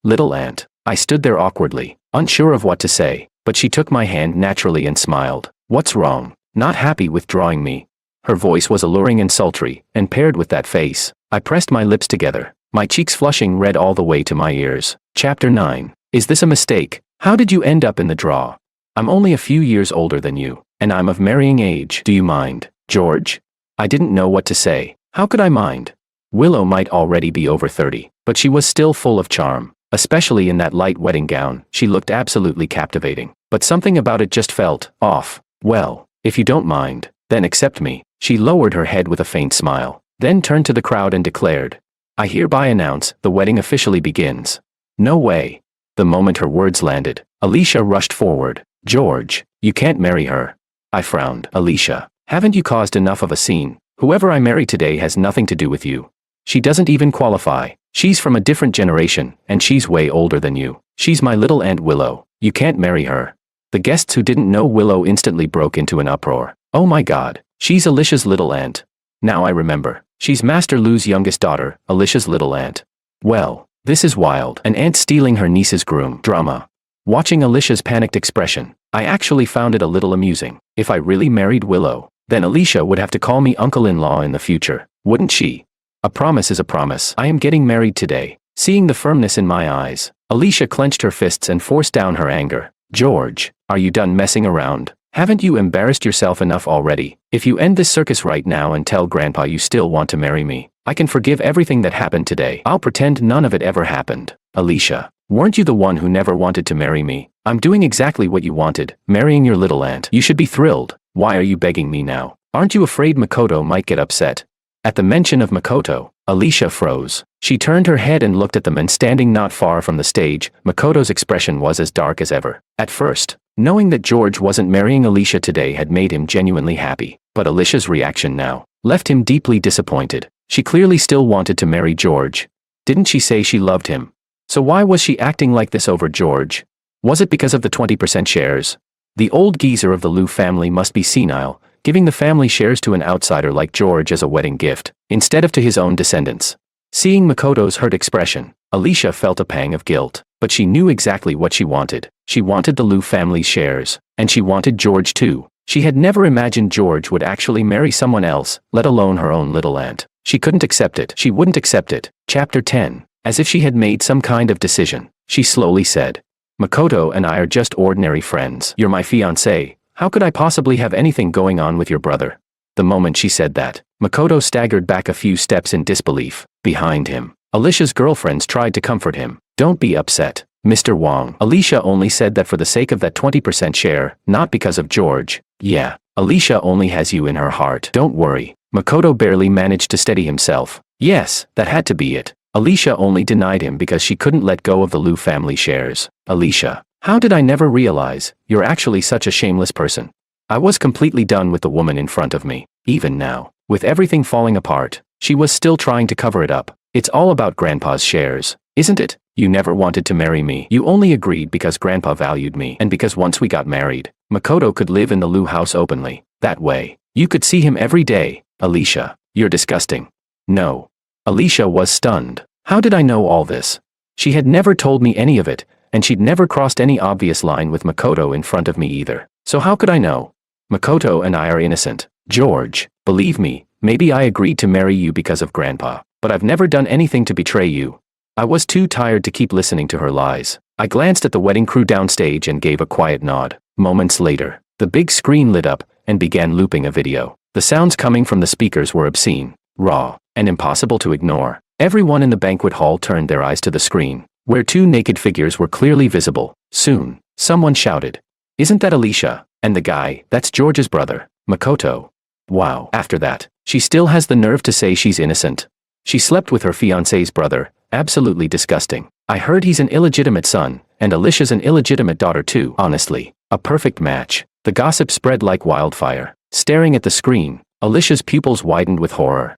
Little aunt." I stood there awkwardly, unsure of what to say, but she took my hand naturally and smiled. "What's wrong? Not happy with drawing me?" Her voice was alluring and sultry, and paired with that face, I pressed my lips together, my cheeks flushing red all the way to my ears. Chapter 9. Is this a mistake? How did you end up in the draw? I'm only a few years older than you, and I'm of marrying age. Do you mind, George? I didn't know what to say. How could I mind? Willow might already be over 30, but she was still full of charm, especially in that light wedding gown. She looked absolutely captivating, but something about it just felt off. "Well, if you don't mind, then accept me." She lowered her head with a faint smile, then turned to the crowd and declared, "I hereby announce the wedding officially begins." No way. The moment her words landed, Alicia rushed forward. "George, you can't marry her." I frowned. "Alicia, haven't you caused enough of a scene? Whoever I marry today has nothing to do with you. She doesn't even qualify. She's from a different generation, and she's way older than you. She's my little Aunt Willow. You can't marry her." The guests who didn't know Willow instantly broke into an uproar. "Oh my God, she's Alicia's little aunt. Now I remember. She's Master Lu's youngest daughter, Alicia's little aunt. Well, this is wild. An aunt stealing her niece's groom. Drama." Watching Alicia's panicked expression, I actually found it a little amusing. If I really married Willow, then Alicia would have to call me uncle-in-law in the future, wouldn't she? A promise is a promise. I am getting married today. Seeing the firmness in my eyes, Alicia clenched her fists and forced down her anger. George, are you done messing around? Haven't you embarrassed yourself enough already? If you end this circus right now and tell Grandpa you still want to marry me, I can forgive everything that happened today. I'll pretend none of it ever happened. Alicia, weren't you the one who never wanted to marry me? I'm doing exactly what you wanted, marrying your little aunt. You should be thrilled. Why are you begging me now? Aren't you afraid Makoto might get upset? At the mention of Makoto, Alicia froze. She turned her head and looked at the man standing not far from the stage. Makoto's expression was as dark as ever. At first, knowing that George wasn't marrying Alicia today had made him genuinely happy. But Alicia's reaction now left him deeply disappointed. She clearly still wanted to marry George. Didn't she say she loved him? So why was she acting like this over George? Was it because of the 20% shares? The old geezer of the Liu family must be senile, giving the family shares to an outsider like George as a wedding gift, instead of to his own descendants. Seeing Makoto's hurt expression, Alicia felt a pang of guilt, but she knew exactly what she wanted. She wanted the Liu family's shares, and she wanted George too. She had never imagined George would actually marry someone else, let alone her own little aunt. She couldn't accept it. She wouldn't accept it. Chapter 10. As if she had made some kind of decision, she slowly said, Makoto and I are just ordinary friends. You're my fiancé. How could I possibly have anything going on with your brother? The moment she said that, Makoto staggered back a few steps in disbelief. Behind him, Alicia's girlfriends tried to comfort him. Don't be upset, Mr. Wong. Alicia only said that for the sake of that 20% share, not because of George. Yeah, Alicia only has you in her heart. Don't worry. Makoto barely managed to steady himself. Yes, that had to be it. Alicia only denied him because she couldn't let go of the Liu family shares. Alicia, how did I never realize you're actually such a shameless person? I was completely done with the woman in front of me. Even now, with everything falling apart, she was still trying to cover it up. It's all about Grandpa's shares, isn't it? You never wanted to marry me. You only agreed because Grandpa valued me and because once we got married, Makoto could live in the Liu house openly. That way, you could see him every day. Alicia, you're disgusting. No. Alicia was stunned. How did I know all this? She had never told me any of it, and she'd never crossed any obvious line with Makoto in front of me either. So how could I know? Makoto and I are innocent. George, believe me, maybe I agreed to marry you because of Grandpa, but I've never done anything to betray you. I was too tired to keep listening to her lies. I glanced at the wedding crew downstage and gave a quiet nod. Moments later, the big screen lit up and began looping a video. The sounds coming from the speakers were obscene, raw, and impossible to ignore. Everyone in the banquet hall turned their eyes to the screen, where two naked figures were clearly visible. Soon, someone shouted, "Isn't that Alicia? And the guy, that's George's brother, Makoto." Wow. After that, she still has the nerve to say she's innocent. She slept with her fiancé's brother. Absolutely disgusting. I heard he's an illegitimate son, and Alicia's an illegitimate daughter too. Honestly, a perfect match. The gossip spread like wildfire. Staring at the screen, Alicia's pupils widened with horror.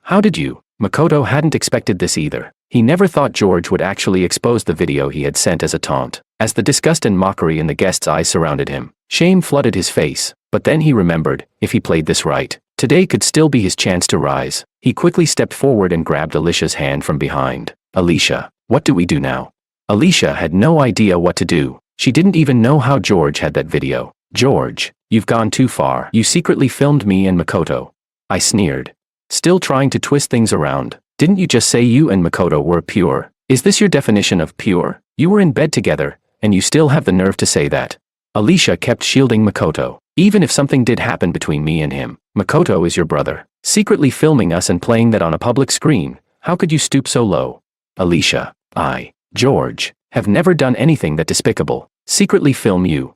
How did you? Makoto hadn't expected this either. He never thought George would actually expose the video he had sent as a taunt. As the disgust and mockery in the guests' eyes surrounded him, shame flooded his face. But then he remembered, if he played this right, today could still be his chance to rise. He quickly stepped forward and grabbed Alicia's hand from behind. Alicia, what do we do now? Alicia had no idea what to do. She didn't even know how George had that video. George, you've gone too far. You secretly filmed me and Makoto. I sneered. Still trying to twist things around. Didn't you just say you and Makoto were pure? Is this your definition of pure? You were in bed together, and you still have the nerve to say that. Alicia kept shielding Makoto. Even if something did happen between me and him, Makoto is your brother. Secretly filming us and playing that on a public screen, how could you stoop so low? Alicia, George, have never done anything that despicable. Secretly film you.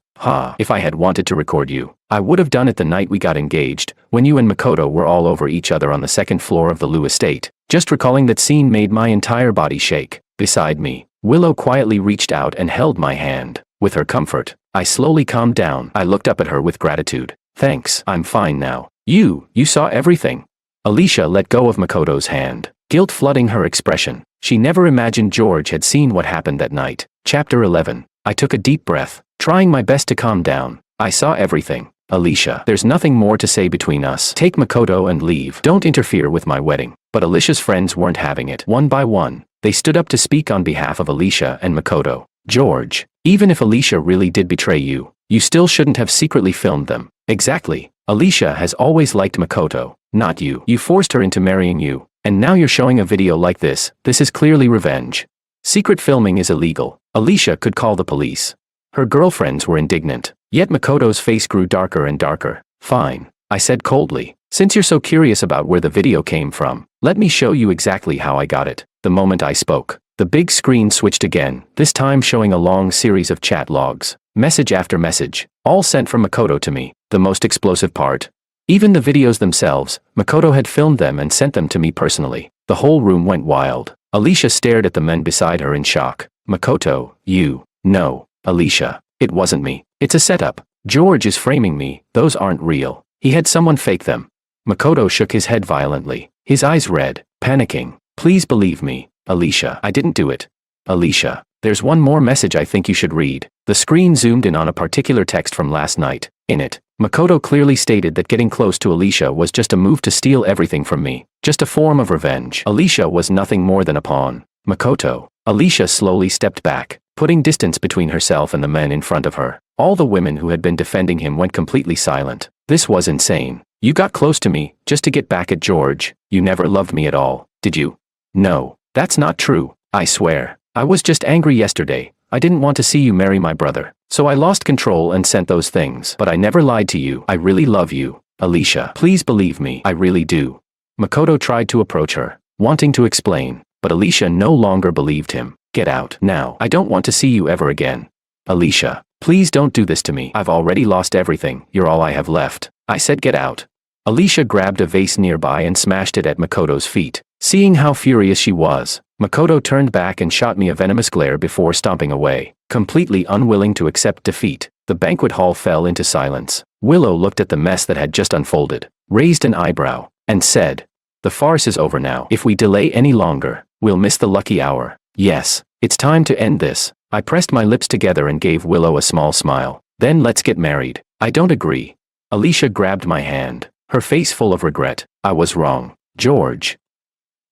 If I had wanted to record you, I would have done it the night we got engaged, when you and Makoto were all over each other on the second floor of the Liu estate. Just recalling that scene made my entire body shake. Beside me, Willow quietly reached out and held my hand. With her comfort, I slowly calmed down. I looked up at her with gratitude. Thanks, I'm fine now. You saw everything. Alicia let go of Makoto's hand, guilt flooding her expression. She never imagined George had seen what happened that night. Chapter 11. I took a deep breath, trying my best to calm down. I saw everything. Alicia, there's nothing more to say between us. Take Makoto and leave. Don't interfere with my wedding. But Alicia's friends weren't having it. One by one, they stood up to speak on behalf of Alicia and Makoto. George, even if Alicia really did betray you, you still shouldn't have secretly filmed them. Exactly. Alicia has always liked Makoto, not you. You forced her into marrying you, And now you're showing a video like this. This is clearly revenge. Secret filming is illegal. Alicia could call the police. Her girlfriends were indignant. Yet Makoto's face grew darker and darker. Fine, I said coldly. Since you're so curious about where the video came from, let me show you exactly how I got it. The moment I spoke, the big screen switched again, this time showing a long series of chat logs. Message after message, all sent from Makoto to me. The most explosive part. Even the videos themselves, Makoto had filmed them and sent them to me personally. The whole room went wild. Alicia stared at the men beside her in shock. Makoto, you. No, Alicia. It wasn't me. It's a setup. George is framing me. Those aren't real. He had someone fake them. Makoto shook his head violently. His eyes red, panicking. Please believe me, Alicia. I didn't do it. Alicia. There's one more message I think you should read. The screen zoomed in on a particular text from last night. In it, Makoto clearly stated that getting close to Alicia was just a move to steal everything from me. Just a form of revenge. Alicia was nothing more than a pawn. Makoto. Alicia slowly stepped back, putting distance between herself and the men in front of her. All the women who had been defending him went completely silent. This was insane. You got close to me, just to get back at George. You never loved me at all, did you? No, that's not true, I swear. I was just angry yesterday. I didn't want to see you marry my brother. So I lost control and sent those things. But I never lied to you. I really love you, Alicia. Please believe me. I really do. Makoto tried to approach her, wanting to explain, but Alicia no longer believed him. Get out now. I don't want to see you ever again. Alicia, please don't do this to me. I've already lost everything. You're all I have left. I said get out. Alicia grabbed a vase nearby and smashed it at Makoto's feet. Seeing how furious she was, Makoto turned back and shot me a venomous glare before stomping away, completely unwilling to accept defeat. The banquet hall fell into silence. Willow looked at the mess that had just unfolded, raised an eyebrow, and said, "The farce is over now. If we delay any longer, we'll miss the lucky hour. Yes, it's time to end this." I pressed my lips together and gave Willow a small smile. "Then let's get married." "I don't agree." Alicia grabbed my hand, her face full of regret. "I was wrong, George.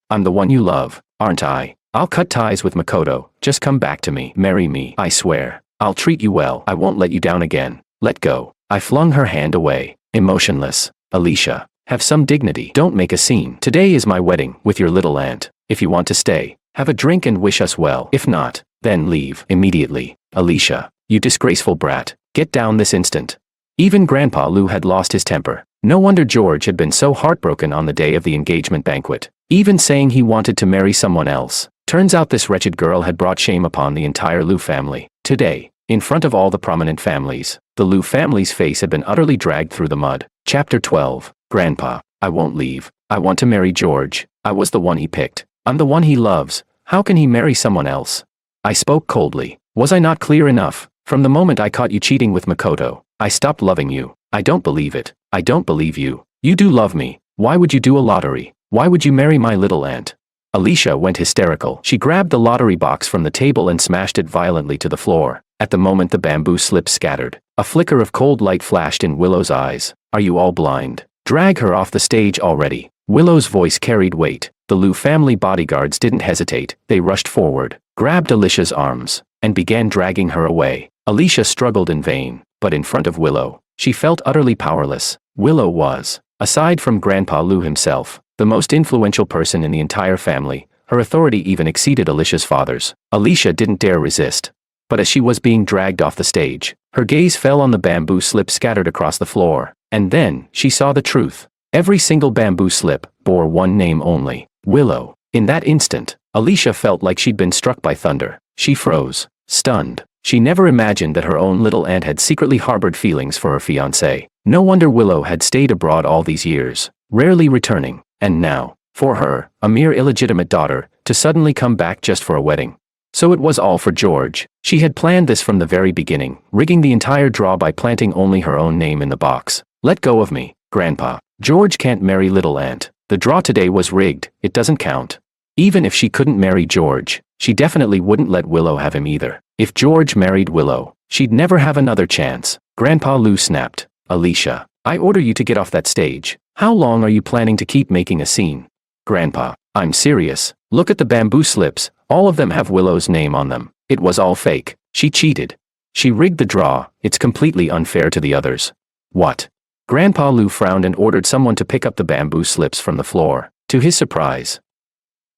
I'm the one you love, aren't I? I'll cut ties with Makoto. Just come back to me. Marry me. I swear. I'll treat you well. I won't let you down again. Let go." I flung her hand away, emotionless. "Alicia, have some dignity. Don't make a scene. Today is my wedding with your little aunt. If you want to stay, have a drink and wish us well. If not, then leave immediately." "Alicia, you disgraceful brat. Get down this instant." Even Grandpa Lou had lost his temper. No wonder George had been so heartbroken on the day of the engagement banquet, even saying he wanted to marry someone else. Turns out this wretched girl had brought shame upon the entire Lou family. Today, in front of all the prominent families, the Lou family's face had been utterly dragged through the mud. Chapter 12. Grandpa, I won't leave. I want to marry George. I was the one he picked. I'm the one he loves. How can he marry someone else? I spoke coldly. Was I not clear enough? From the moment I caught you cheating with Makoto, I stopped loving you. I don't believe it. I don't believe you. You do love me. Why would you do a lottery? Why would you marry my little aunt? Alicia went hysterical. She grabbed the lottery box from the table and smashed it violently to the floor. At the moment the bamboo slips scattered. A flicker of cold light flashed in Willow's eyes. "Are you all blind? Drag her off the stage already." Willow's voice carried weight. The Lou family bodyguards didn't hesitate. They rushed forward, grabbed Alicia's arms, and began dragging her away. Alicia struggled in vain, but in front of Willow, she felt utterly powerless. Willow was, aside from Grandpa Lou himself, the most influential person in the entire family. Her authority even exceeded Alicia's father's. Alicia didn't dare resist. But as she was being dragged off the stage, her gaze fell on the bamboo slip scattered across the floor, and then she saw the truth. Every single bamboo slip bore one name only: Willow. In that instant, Alicia felt like she'd been struck by thunder. She froze, stunned. She never imagined that her own little aunt had secretly harbored feelings for her fiancé. No wonder Willow had stayed abroad all these years, rarely returning, and now, for her, a mere illegitimate daughter, to suddenly come back just for a wedding. So it was all for George. She had planned this from the very beginning, rigging the entire draw by planting only her own name in the box. "Let go of me, Grandpa. George can't marry little aunt. The draw today was rigged. It doesn't count." Even if she couldn't marry George, she definitely wouldn't let Willow have him either. If George married Willow, she'd never have another chance. Grandpa Lou snapped. "Alicia, I order you to get off that stage. How long are you planning to keep making a scene?" "Grandpa, I'm serious. Look at the bamboo slips. All of them have Willow's name on them. It was all fake. She cheated. She rigged the draw. It's completely unfair to the others." "What?" Grandpa Lou frowned and ordered someone to pick up the bamboo slips from the floor. To his surprise,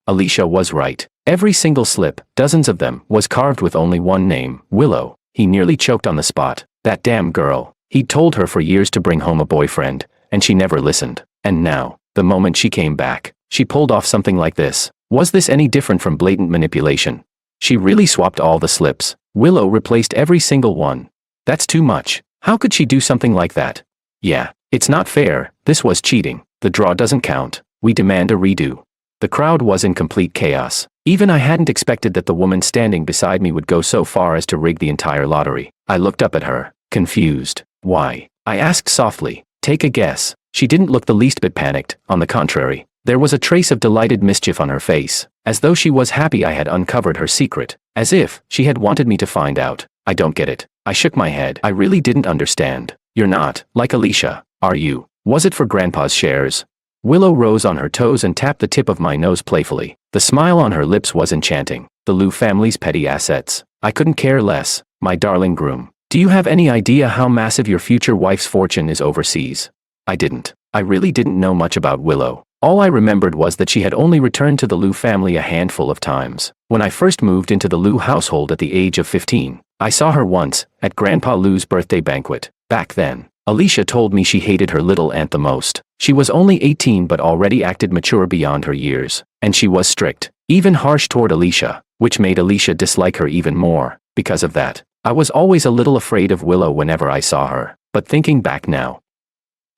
Alicia was right. Every single slip, dozens of them, was carved with only one name, Willow. He nearly choked on the spot. That damn girl. He'd told her for years to bring home a boyfriend, and she never listened. And now, the moment she came back, she pulled off something like this. Was this any different from blatant manipulation? She really swapped all the slips. Willow replaced every single one. That's too much. How could she do something like that? Yeah, it's not fair. This was cheating. The draw doesn't count. We demand a redo. The crowd was in complete chaos. Even I hadn't expected that the woman standing beside me would go so far as to rig the entire lottery. I looked up at her, confused. Why? I asked softly. Take a guess. She didn't look the least bit panicked. On the contrary, there was a trace of delighted mischief on her face, as though she was happy I had uncovered her secret, as if she had wanted me to find out. I don't get it. I shook my head. I really didn't understand. You're not, like Alicia, are you? Was it for Grandpa's shares? Willow rose on her toes and tapped the tip of my nose playfully. The smile on her lips was enchanting. The Liu family's petty assets. I couldn't care less. My darling groom. Do you have any idea how massive your future wife's fortune is overseas? I didn't. I really didn't know much about Willow. All I remembered was that she had only returned to the Liu family a handful of times. When I first moved into the Liu household at the age of 15, I saw her once, at Grandpa Liu's birthday banquet. Back then, Alicia told me she hated her little aunt the most. She was only 18 but already acted mature beyond her years. And she was strict, even harsh toward Alicia, which made Alicia dislike her even more. Because of that, I was always a little afraid of Willow whenever I saw her. But thinking back now,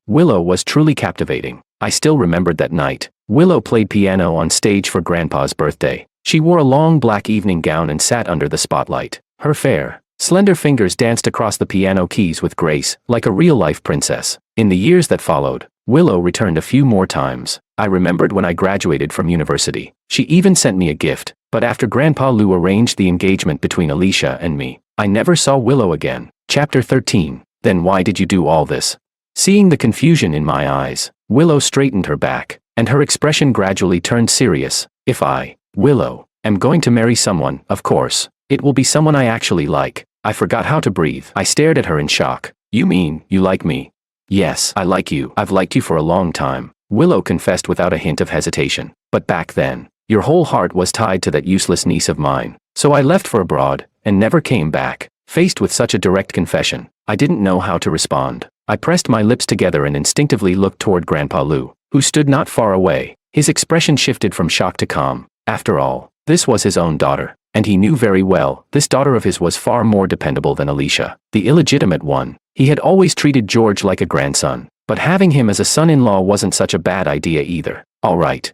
Willow was truly captivating. I still remembered that night. Willow played piano on stage for Grandpa's birthday. She wore a long black evening gown and sat under the spotlight. Her fair, slender fingers danced across the piano keys with grace, like a real-life princess. In the years that followed, Willow returned a few more times. I remembered when I graduated from university. She even sent me a gift. But after Grandpa Liu arranged the engagement between Alicia and me, I never saw Willow again. Chapter 13. Then why did you do all this? Seeing the confusion in my eyes, Willow straightened her back, and her expression gradually turned serious. If I, Willow, am going to marry someone, of course, it will be someone I actually like. I forgot how to breathe. I stared at her in shock. You mean, you like me? Yes, I like you. I've liked you for a long time, Willow confessed without a hint of hesitation. But back then, your whole heart was tied to that useless niece of mine. So I left for abroad, and never came back. Faced with such a direct confession, I didn't know how to respond. I pressed my lips together and instinctively looked toward Grandpa Liu, who stood not far away. His expression shifted from shock to calm. After all, this was his own daughter, and he knew very well this daughter of his was far more dependable than Alicia, the illegitimate one. He had always treated George like a grandson, but having him as a son-in-law wasn't such a bad idea either. All right.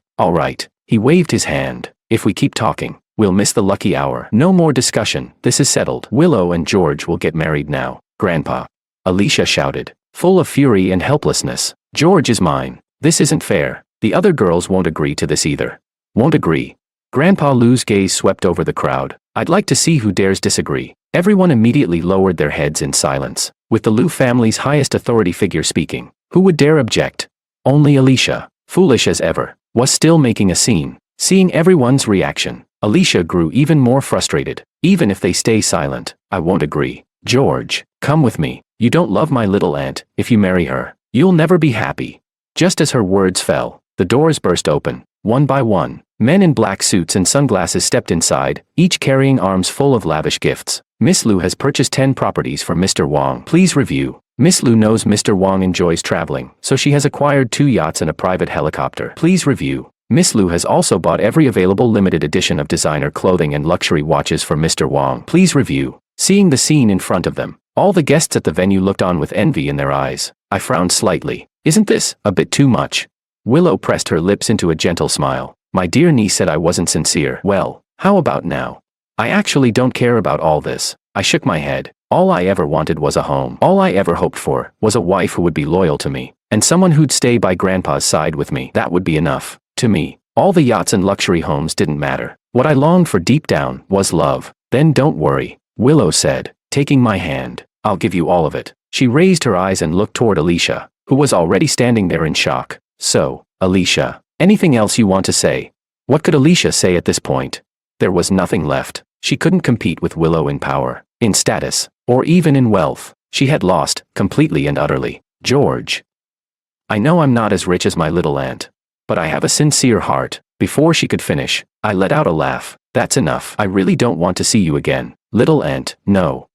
He waved his hand. If we keep talking, we'll miss the lucky hour. No more discussion. This is settled. Willow and George will get married now, Grandpa. Alicia shouted, full of fury and helplessness. George is mine. This isn't fair. The other girls won't agree to this either. Won't agree. Grandpa Liu's gaze swept over the crowd. I'd like to see who dares disagree. Everyone immediately lowered their heads in silence. With the Liu family's highest authority figure speaking, who would dare object? Only Alicia, foolish as ever, was still making a scene. Seeing everyone's reaction, Alicia grew even more frustrated. Even if they stay silent, I won't agree. George, come with me. You don't love my little aunt. If you marry her, you'll never be happy. Just as her words fell, the doors burst open. One by one, men in black suits and sunglasses stepped inside, each carrying arms full of lavish gifts. Miss Liu has purchased 10 properties for Mr. Wang. Please review. Miss Liu knows Mr. Wang enjoys traveling, so she has acquired 2 yachts and a private helicopter. Please review. Miss Liu has also bought every available limited edition of designer clothing and luxury watches for Mr. Wang. Please review. Seeing the scene in front of them, all the guests at the venue looked on with envy in their eyes. I frowned slightly. Isn't this a bit too much? Willow pressed her lips into a gentle smile. My dear niece said I wasn't sincere. Well, how about now? I actually don't care about all this. I shook my head. All I ever wanted was a home. All I ever hoped for was a wife who would be loyal to me, and someone who'd stay by Grandpa's side with me. That would be enough. To me, all the yachts and luxury homes didn't matter. What I longed for deep down was love. Then don't worry, Willow said, taking my hand. I'll give you all of it. She raised her eyes and looked toward Alicia, who was already standing there in shock. So, Alicia, anything else you want to say? What could Alicia say at this point? There was nothing left. She couldn't compete with Willow in power, in status, or even in wealth. She had lost, completely and utterly. George. I know I'm not as rich as my little aunt, but I have a sincere heart. Before she could finish, I let out a laugh. That's enough. I really don't want to see you again. Little Aunt, no.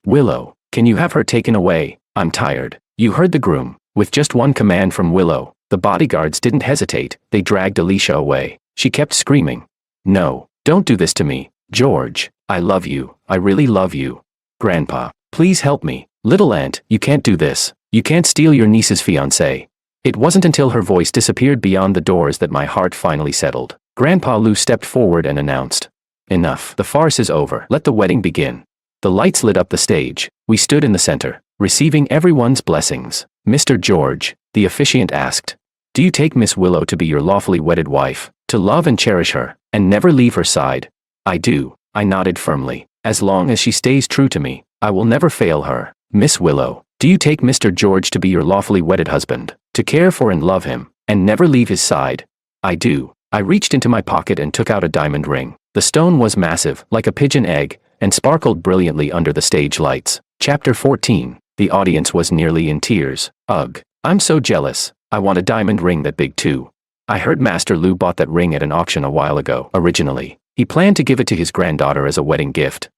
Willow, can you have her taken away? I'm tired. You heard the groom. With just one command from Willow, the bodyguards didn't hesitate. They dragged Alicia away. She kept screaming. No, don't do this to me. George, I love you. I really love you. Grandpa, please help me. Little Aunt, you can't do this. You can't steal your niece's fiancé. It wasn't until her voice disappeared beyond the doors that my heart finally settled. Grandpa Lou stepped forward and announced, enough. The farce is over. Let the wedding begin. The lights lit up the stage. We stood in the center, receiving everyone's blessings. Mr. George, the officiant asked, do you take Miss Willow to be your lawfully wedded wife, to love and cherish her, and never leave her side? I do, I nodded firmly. As long as she stays true to me, I will never fail her. Miss Willow, do you take Mr. George to be your lawfully wedded husband, to care for and love him, and never leave his side? I do. I reached into my pocket and took out a diamond ring. The stone was massive, like a pigeon egg, and sparkled brilliantly under the stage lights. Chapter 14. The audience was nearly in tears. Ugh, I'm so jealous. I want a diamond ring that big too. I heard Master Lou bought that ring at an auction a while ago. Originally, he planned to give it to his granddaughter as a wedding gift.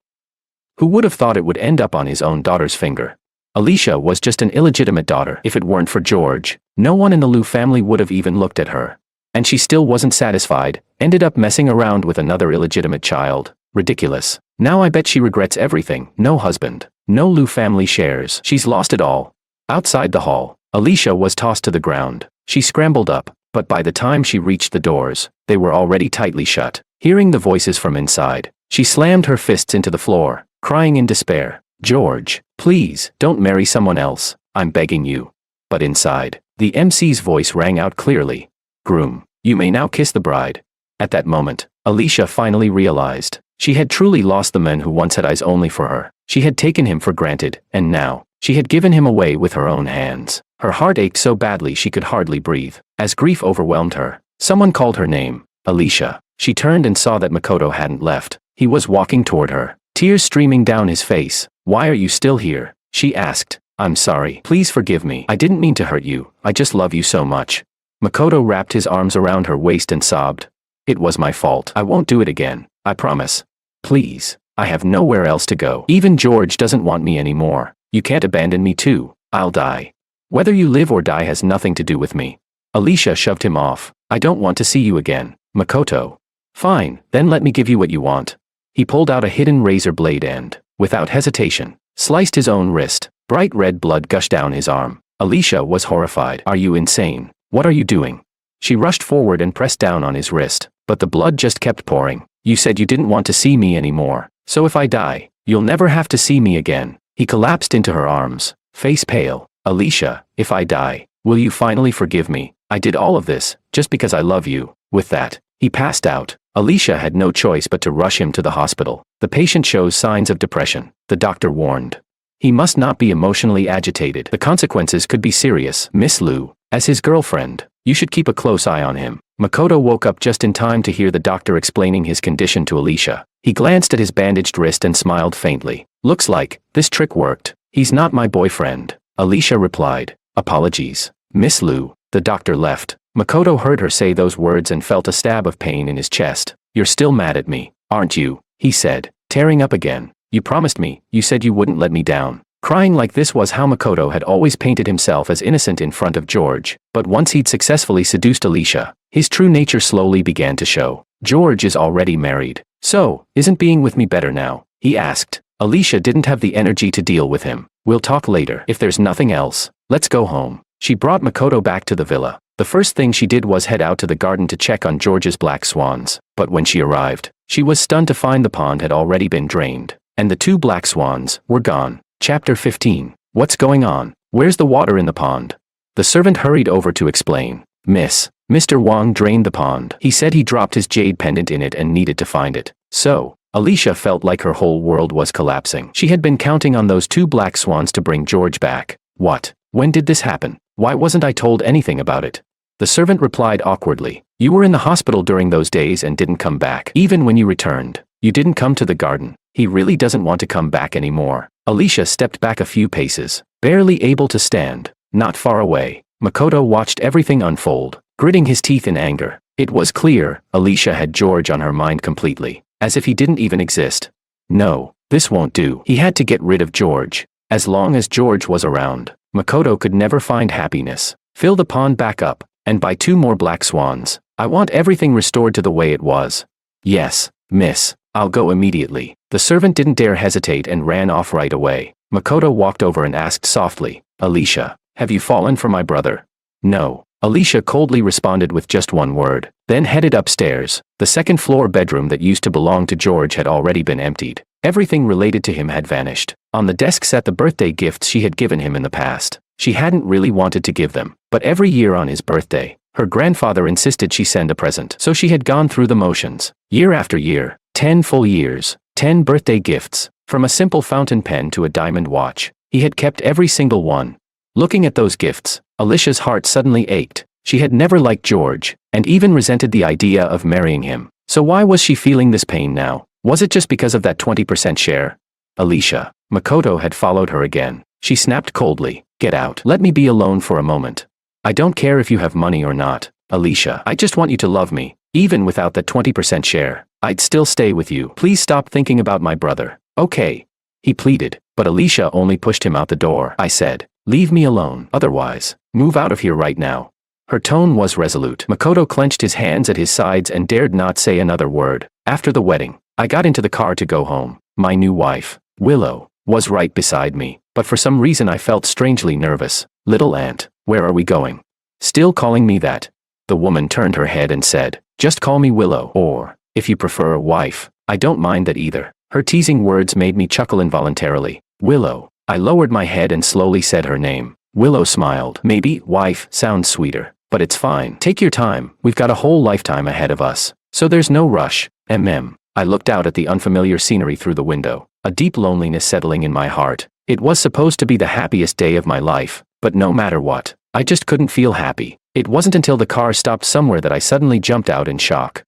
Who would have thought it would end up on his own daughter's finger? Alicia was just an illegitimate daughter. If it weren't for George, no one in the Lou family would have even looked at her. And she still wasn't satisfied, ended up messing around with another illegitimate child. Ridiculous. Now I bet she regrets everything. No husband, no Lou family shares. She's lost it all. Outside the hall, Alicia was tossed to the ground. She scrambled up, but by the time she reached the doors, they were already tightly shut. Hearing the voices from inside, she slammed her fists into the floor, crying in despair. George, please, don't marry someone else. I'm begging you. But inside, the MC's voice rang out clearly. Groom, you may now kiss the bride. At that moment, Alicia finally realized. She had truly lost the man who once had eyes only for her. She had taken him for granted, and now, she had given him away with her own hands. Her heart ached so badly she could hardly breathe. As grief overwhelmed her, someone called her name. Alicia. She turned and saw that Makoto hadn't left. He was walking toward her, tears streaming down his face. Why are you still here? She asked. I'm sorry. Please forgive me. I didn't mean to hurt you. I just love you so much. Makoto wrapped his arms around her waist and sobbed. It was my fault. I won't do it again. I promise. Please. I have nowhere else to go. Even George doesn't want me anymore. You can't abandon me too. I'll die. Whether you live or die has nothing to do with me. Alicia shoved him off. I don't want to see you again, Makoto. Fine, then let me give you what you want. He pulled out a hidden razor blade and, without hesitation, sliced his own wrist. Bright red blood gushed down his arm. Alicia was horrified. Are you insane? What are you doing? She rushed forward and pressed down on his wrist, but the blood just kept pouring. You said you didn't want to see me anymore, so if I die, you'll never have to see me again. He collapsed into her arms, face pale. Alicia, if I die, will you finally forgive me? I did all of this, just because I love you. With that, he passed out. Alicia had no choice but to rush him to the hospital. The patient shows signs of depression, the doctor warned. He must not be emotionally agitated. The consequences could be serious. Miss Lou, as his girlfriend, you should keep a close eye on him. Makoto woke up just in time to hear the doctor explaining his condition to Alicia. He glanced at his bandaged wrist and smiled faintly. Looks like this trick worked. He's not my boyfriend, Alicia replied. Apologies, Miss Lou. The doctor left. Makoto heard her say those words and felt a stab of pain in his chest. You're still mad at me, aren't you? He said, tearing up again. You promised me, you said you wouldn't let me down. Crying like this was how Makoto had always painted himself as innocent in front of George, but once he'd successfully seduced Alicia, his true nature slowly began to show. George is already married. So, isn't being with me better now? He asked. Alicia didn't have the energy to deal with him. We'll talk later. If there's nothing else, let's go home. She brought Makoto back to the villa. The first thing she did was head out to the garden to check on George's black swans, but when she arrived, she was stunned to find the pond had already been drained, and the 2 black swans were gone. Chapter 15. What's going on? Where's the water in the pond? The servant hurried over to explain. Mr. Wang drained the pond. He said he dropped his jade pendant in it and needed to find it. So, Alicia felt like her whole world was collapsing. She had been counting on those 2 black swans to bring George back. What? When did this happen? Why wasn't I told anything about it? The servant replied awkwardly. You were in the hospital during those days and didn't come back. Even when you returned, you didn't come to the garden. He really doesn't want to come back anymore. Alicia stepped back a few paces, barely able to stand. Not far away, Makoto watched everything unfold. gritting his teeth in anger. It was clear, Alicia had George on her mind completely, as if he didn't even exist. No, this won't do. He had to get rid of George. As long as George was around, Makoto could never find happiness. Fill the pond back up, and buy 2 more black swans. I want everything restored to the way it was. Yes, miss, I'll go immediately. The servant didn't dare hesitate and ran off right away. Makoto walked over and asked softly, Alicia, have you fallen for my brother? No. Alicia coldly responded with just one word, then headed upstairs. The second-floor bedroom that used to belong to George had already been emptied. Everything related to him had vanished. On the desk sat the birthday gifts she had given him in the past. She hadn't really wanted to give them, but every year on his birthday, her grandfather insisted she send a present. So she had gone through the motions. Year after year, 10 full years, 10 birthday gifts, from a simple fountain pen to a diamond watch. He had kept every single one. Looking at those gifts, Alicia's heart suddenly ached. She had never liked George, and even resented the idea of marrying him. So why was she feeling this pain now? Was it just because of that 20% share? Alicia. Makoto had followed her again. She snapped coldly, get out. Let me be alone for a moment. I don't care if you have money or not, Alicia. I just want you to love me. Even without that 20% share, I'd still stay with you. Please stop thinking about my brother. Okay. He pleaded, but Alicia only pushed him out the door. I said, leave me alone. Otherwise, move out of here right now. Her tone was resolute. Makoto clenched his hands at his sides and dared not say another word. After the wedding, I got into the car to go home. My new wife, Willow, was right beside me, but for some reason I felt strangely nervous. Little aunt, where are we going? Still calling me that? The woman turned her head and said, just call me Willow, or, if you prefer, wife, I don't mind that either. Her teasing words made me chuckle involuntarily. Willow. I lowered my head and slowly said her name. Willow smiled. Maybe, wife, sounds sweeter, but it's fine. Take your time, we've got a whole lifetime ahead of us. So there's no rush. I looked out at the unfamiliar scenery through the window, a deep loneliness settling in my heart. It was supposed to be the happiest day of my life, but no matter what, I just couldn't feel happy. It wasn't until the car stopped somewhere that I suddenly jumped out in shock.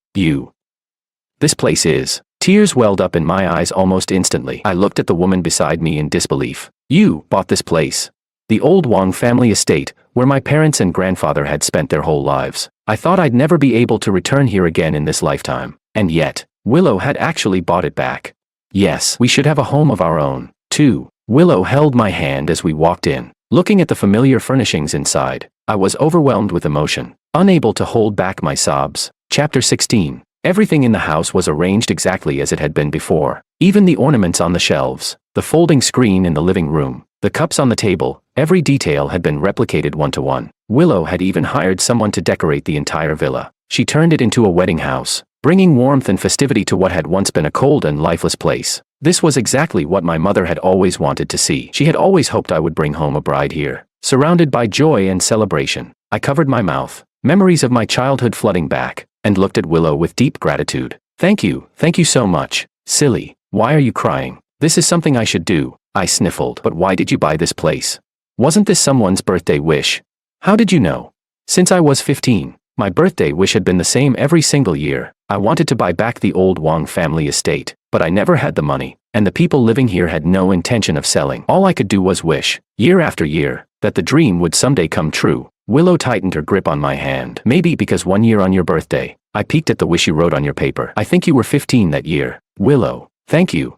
This place is. Tears welled up in my eyes almost instantly. I looked at the woman beside me in disbelief. You bought this place? The old Wang family estate, where my parents and grandfather had spent their whole lives. I thought I'd never be able to return here again in this lifetime. And yet, Willow had actually bought it back. Yes, we should have a home of our own, too. Willow held my hand as we walked in. Looking at the familiar furnishings inside, I was overwhelmed with emotion, unable to hold back my sobs. Chapter 16. Everything in the house was arranged exactly as it had been before. Even the ornaments on the shelves, the folding screen in the living room, the cups on the table, every detail had been replicated one-to-one. Willow had even hired someone to decorate the entire villa. She turned it into a wedding house, bringing warmth and festivity to what had once been a cold and lifeless place. This was exactly what my mother had always wanted to see. She had always hoped I would bring home a bride here, surrounded by joy and celebration. I covered my mouth, memories of my childhood flooding back, and looked at Willow with deep gratitude. Thank you so much. Silly, why are you crying? This is something I should do. I sniffled. But why did you buy this place? Wasn't this someone's birthday wish? How did you know? Since I was 15, my birthday wish had been the same every single year. I wanted to buy back the old Wang family estate, but I never had the money, and the people living here had no intention of selling. All I could do was wish, year after year, that the dream would someday come true. Willow tightened her grip on my hand. Maybe because one year on your birthday, I peeked at the wish you wrote on your paper. I think you were 15 that year. Willow, thank you.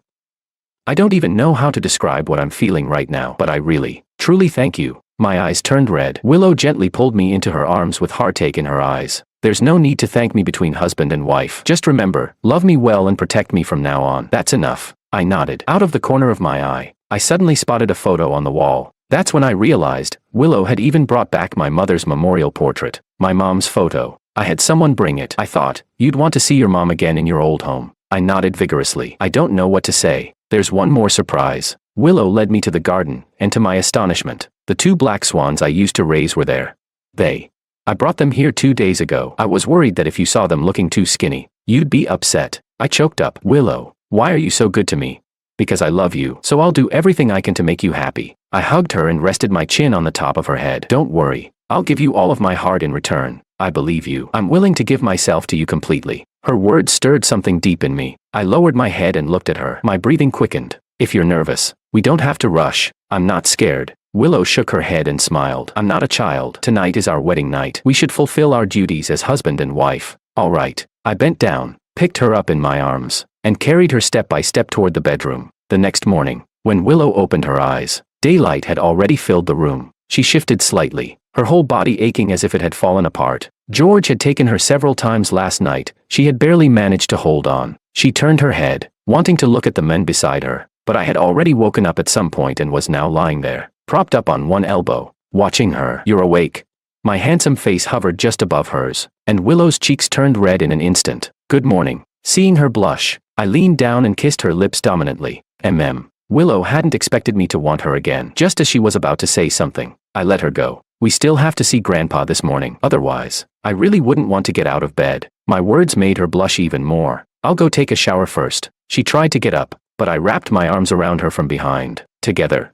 I don't even know how to describe what I'm feeling right now, but I really, truly thank you. My eyes turned red. Willow gently pulled me into her arms with heartache in her eyes. There's no need to thank me between husband and wife. Just remember, love me well and protect me from now on. That's enough. I nodded. Out of the corner of my eye, I suddenly spotted a photo on the wall. That's when I realized, Willow had even brought back my mother's memorial portrait. My mom's photo. I had someone bring it. I thought, you'd want to see your mom again in your old home. I nodded vigorously. I don't know what to say. There's one more surprise. Willow led me to the garden, and to my astonishment, the 2 black swans I used to raise were there. I brought them here 2 days ago. I was worried that if you saw them looking too skinny, you'd be upset. I choked up. Willow, why are you so good to me? Because I love you, so I'll do everything I can to make you happy. I hugged her and rested my chin on the top of her head. Don't worry, I'll give you all of my heart in return. I believe you. I'm willing to give myself to you completely. Her words stirred something deep in me. I lowered my head and looked at her. My breathing quickened. If you're nervous, we don't have to rush. I'm not scared. Willow shook her head and smiled. I'm not a child. Tonight is our wedding night. We should fulfill our duties as husband and wife. All right. I bent down, picked her up in my arms, and carried her step by step toward the bedroom. The next morning, when Willow opened her eyes, daylight had already filled the room. She shifted slightly, her whole body aching as if it had fallen apart. George had taken her several times last night. She had barely managed to hold on. She turned her head, wanting to look at the men beside her, but I had already woken up at some point and was now lying there, propped up on one elbow, watching her. You're awake. My handsome face hovered just above hers, and Willow's cheeks turned red in an instant. Good morning. Seeing her blush, I leaned down and kissed her lips dominantly. Willow hadn't expected me to want her again. Just as she was about to say something, I let her go. We still have to see Grandpa this morning. Otherwise, I really wouldn't want to get out of bed. My words made her blush even more. I'll go take a shower first. She tried to get up, but I wrapped my arms around her from behind. Together.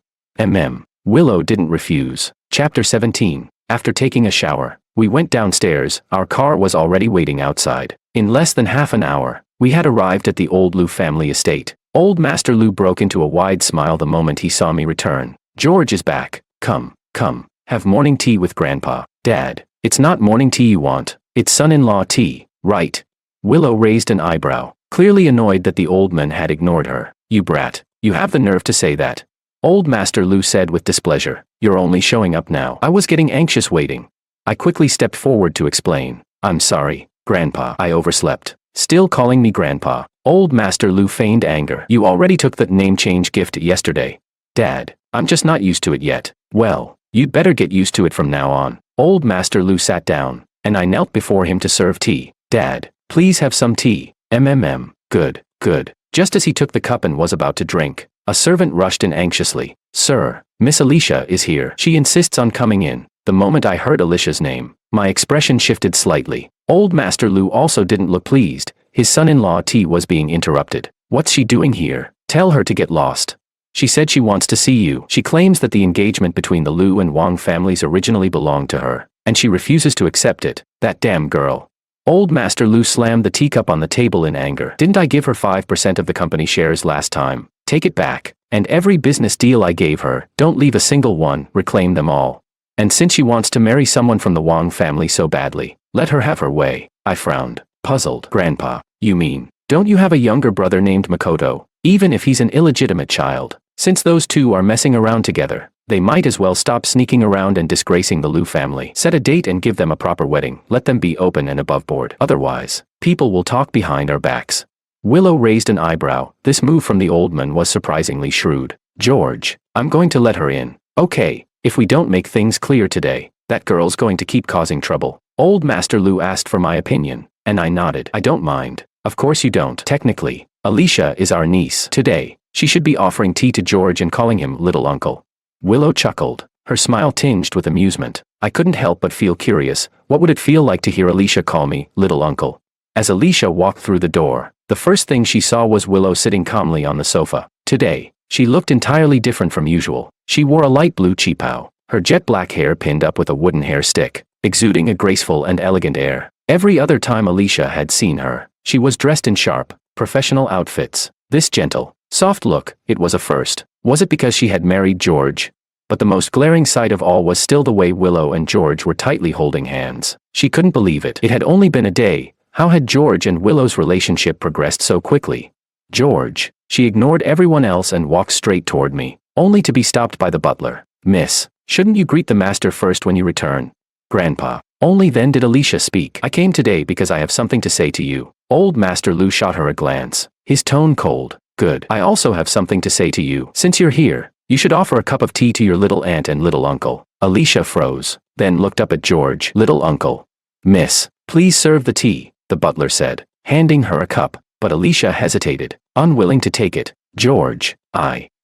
Willow didn't refuse. Chapter 17. After taking a shower, we went downstairs. Our car was already waiting outside. In less than half an hour, we had arrived at the Old Lou family estate. Old Master Lou broke into a wide smile the moment he saw me return. George is back. Come, have morning tea with Grandpa. Dad, it's not morning tea you want, it's son-in-law tea, right? Willow raised an eyebrow, clearly annoyed that the old man had ignored her. You brat, you have the nerve to say that. Old Master Lou said with displeasure. You're only showing up now. I was getting anxious waiting. I quickly stepped forward to explain. I'm sorry, Grandpa, I overslept. Still calling me Grandpa. Old Master Lou feigned anger. You already took that name change gift yesterday. Dad, I'm just not used to it yet. Well, you'd better get used to it from now on. Old Master Lou sat down, and I knelt before him to serve tea. Dad, please have some tea. Good. Just as he took the cup and was about to drink, a servant rushed in anxiously. Sir, Miss Alicia is here. She insists on coming in. The moment I heard Alicia's name, my expression shifted slightly. Old Master Lou also didn't look pleased. His son-in-law tea was being interrupted. What's she doing here? Tell her to get lost. She said she wants to see you. She claims that the engagement between the Lou and Wang families originally belonged to her, and she refuses to accept it. That damn girl. Old Master Lou slammed the teacup on the table in anger. Didn't I give her 5% of the company shares last time? Take it back. And every business deal I gave her, don't leave a single one, reclaim them all. And since she wants to marry someone from the Wang family so badly, let her have her way. I frowned, puzzled. Grandpa, you mean, don't you have a younger brother named Makoto? Even if he's an illegitimate child, since those two are messing around together, they might as well stop sneaking around and disgracing the Lou family. Set a date and give them a proper wedding. Let them be open and above board. Otherwise, people will talk behind our backs. Willow raised an eyebrow. This move from the old man was surprisingly shrewd. George, I'm going to let her in. Okay, if we don't make things clear today, that girl's going to keep causing trouble. Old Master Lou asked for my opinion, and I nodded. I don't mind. Of course you don't. Technically, Alicia is our niece. Today, she should be offering tea to George and calling him little uncle. Willow chuckled, her smile tinged with amusement. I couldn't help but feel curious. What would it feel like to hear Alicia call me little uncle? As Alicia walked through the door, the first thing she saw was Willow sitting calmly on the sofa. Today, she looked entirely different from usual. She wore a light blue cheapao, her jet black hair pinned up with a wooden hair stick, exuding a graceful and elegant air. Every other time Alicia had seen her, she was dressed in sharp, professional outfits. This gentle, soft look, it was a first. Was it because she had married George? But the most glaring sight of all was still the way Willow and George were tightly holding hands. She couldn't believe it. It had only been a day. How had George and Willow's relationship progressed so quickly? George. She ignored everyone else and walked straight toward me, only to be stopped by the butler. Miss, shouldn't you greet the master first when you return? Grandpa. Only then did Alicia speak. I came today because I have something to say to you. Old Master Lou shot her a glance, his tone cold. Good. I also have something to say to you. Since you're here, you should offer a cup of tea to your little aunt and little uncle. Alicia froze, then looked up at George. Little uncle. Miss, please serve the tea, the butler said, handing her a cup, but Alicia hesitated, unwilling to take it. George,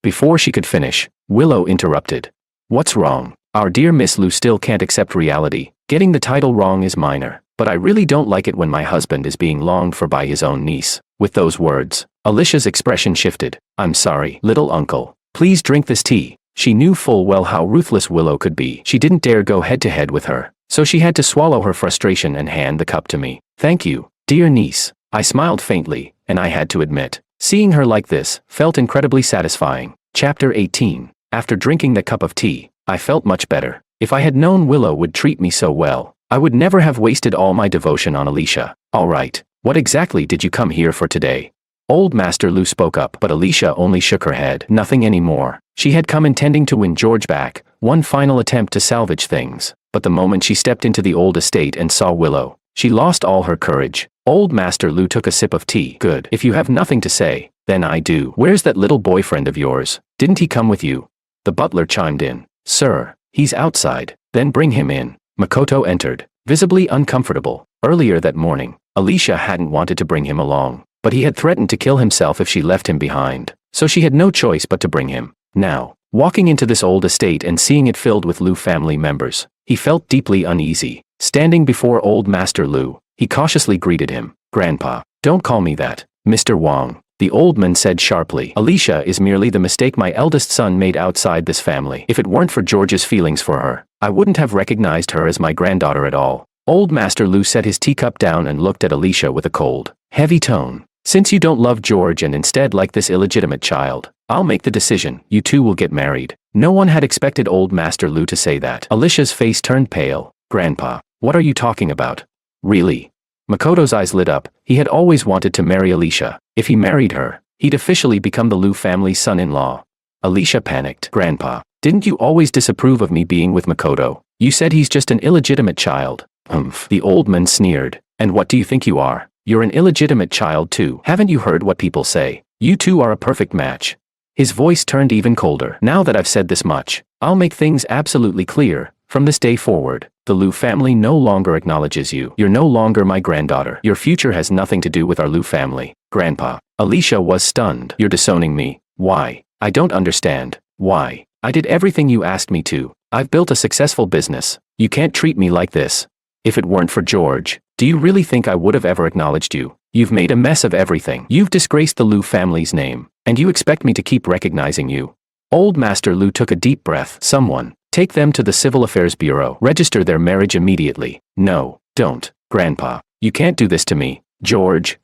Before she could finish, Willow interrupted. What's wrong? Our dear Miss Lou still can't accept reality. Getting the title wrong is minor, but I really don't like it when my husband is being longed for by his own niece. With those words, Alicia's expression shifted. I'm sorry, little uncle. Please drink this tea. She knew full well how ruthless Willow could be. She didn't dare go head-to-head with her, so she had to swallow her frustration and hand the cup to me. Thank you, dear niece. I smiled faintly, and I had to admit, seeing her like this felt incredibly satisfying. Chapter 18. After drinking the cup of tea, I felt much better. If I had known Willow would treat me so well, I would never have wasted all my devotion on Alicia. All right, what exactly did you come here for today? Old Master Lu spoke up, but Alicia only shook her head. Nothing anymore. She had come intending to win George back, one final attempt to salvage things. But the moment she stepped into the old estate and saw Willow, she lost all her courage. Old Master Lu took a sip of tea. Good. If you have nothing to say, then I do. Where's that little boyfriend of yours? Didn't he come with you? The butler chimed in. Sir, he's outside. Then bring him in. Makoto entered, visibly uncomfortable. Earlier that morning, Alicia hadn't wanted to bring him along, but he had threatened to kill himself if she left him behind, so she had no choice but to bring him. Now, walking into this old estate and seeing it filled with Lu family members, he felt deeply uneasy. Standing before Old Master Lu, he cautiously greeted him. Grandpa, don't call me that, Mr. Wang, the old man said sharply. Alicia is merely the mistake my eldest son made outside this family. If it weren't for George's feelings for her, I wouldn't have recognized her as my granddaughter at all. Old Master Lu set his teacup down and looked at Alicia with a cold, heavy tone. Since you don't love George and instead like this illegitimate child, I'll make the decision. You two will get married. No one had expected Old Master Lu to say that. Alicia's face turned pale. Grandpa, what are you talking about? Really? Makoto's eyes lit up. He had always wanted to marry Alicia. If he married her, he'd officially become the Lu family's son-in-law. Alicia panicked. Grandpa, didn't you always disapprove of me being with Makoto? You said he's just an illegitimate child. Humph. The old man sneered. And what do you think you are? You're an illegitimate child too. Haven't you heard what people say? You two are a perfect match. His voice turned even colder. Now that I've said this much, I'll make things absolutely clear. From this day forward, the Lu family no longer acknowledges you. You're no longer my granddaughter. Your future has nothing to do with our Lu family. Grandpa. Alicia was stunned. You're disowning me. Why? I don't understand. Why? I did everything you asked me to. I've built a successful business. You can't treat me like this. If it weren't for George, do you really think I would have ever acknowledged you? You've made a mess of everything. You've disgraced the Lu family's name, and you expect me to keep recognizing you. Old Master Lu took a deep breath. Someone, take them to the Civil Affairs Bureau. Register their marriage immediately. No, don't. Grandpa, you can't do this to me. George,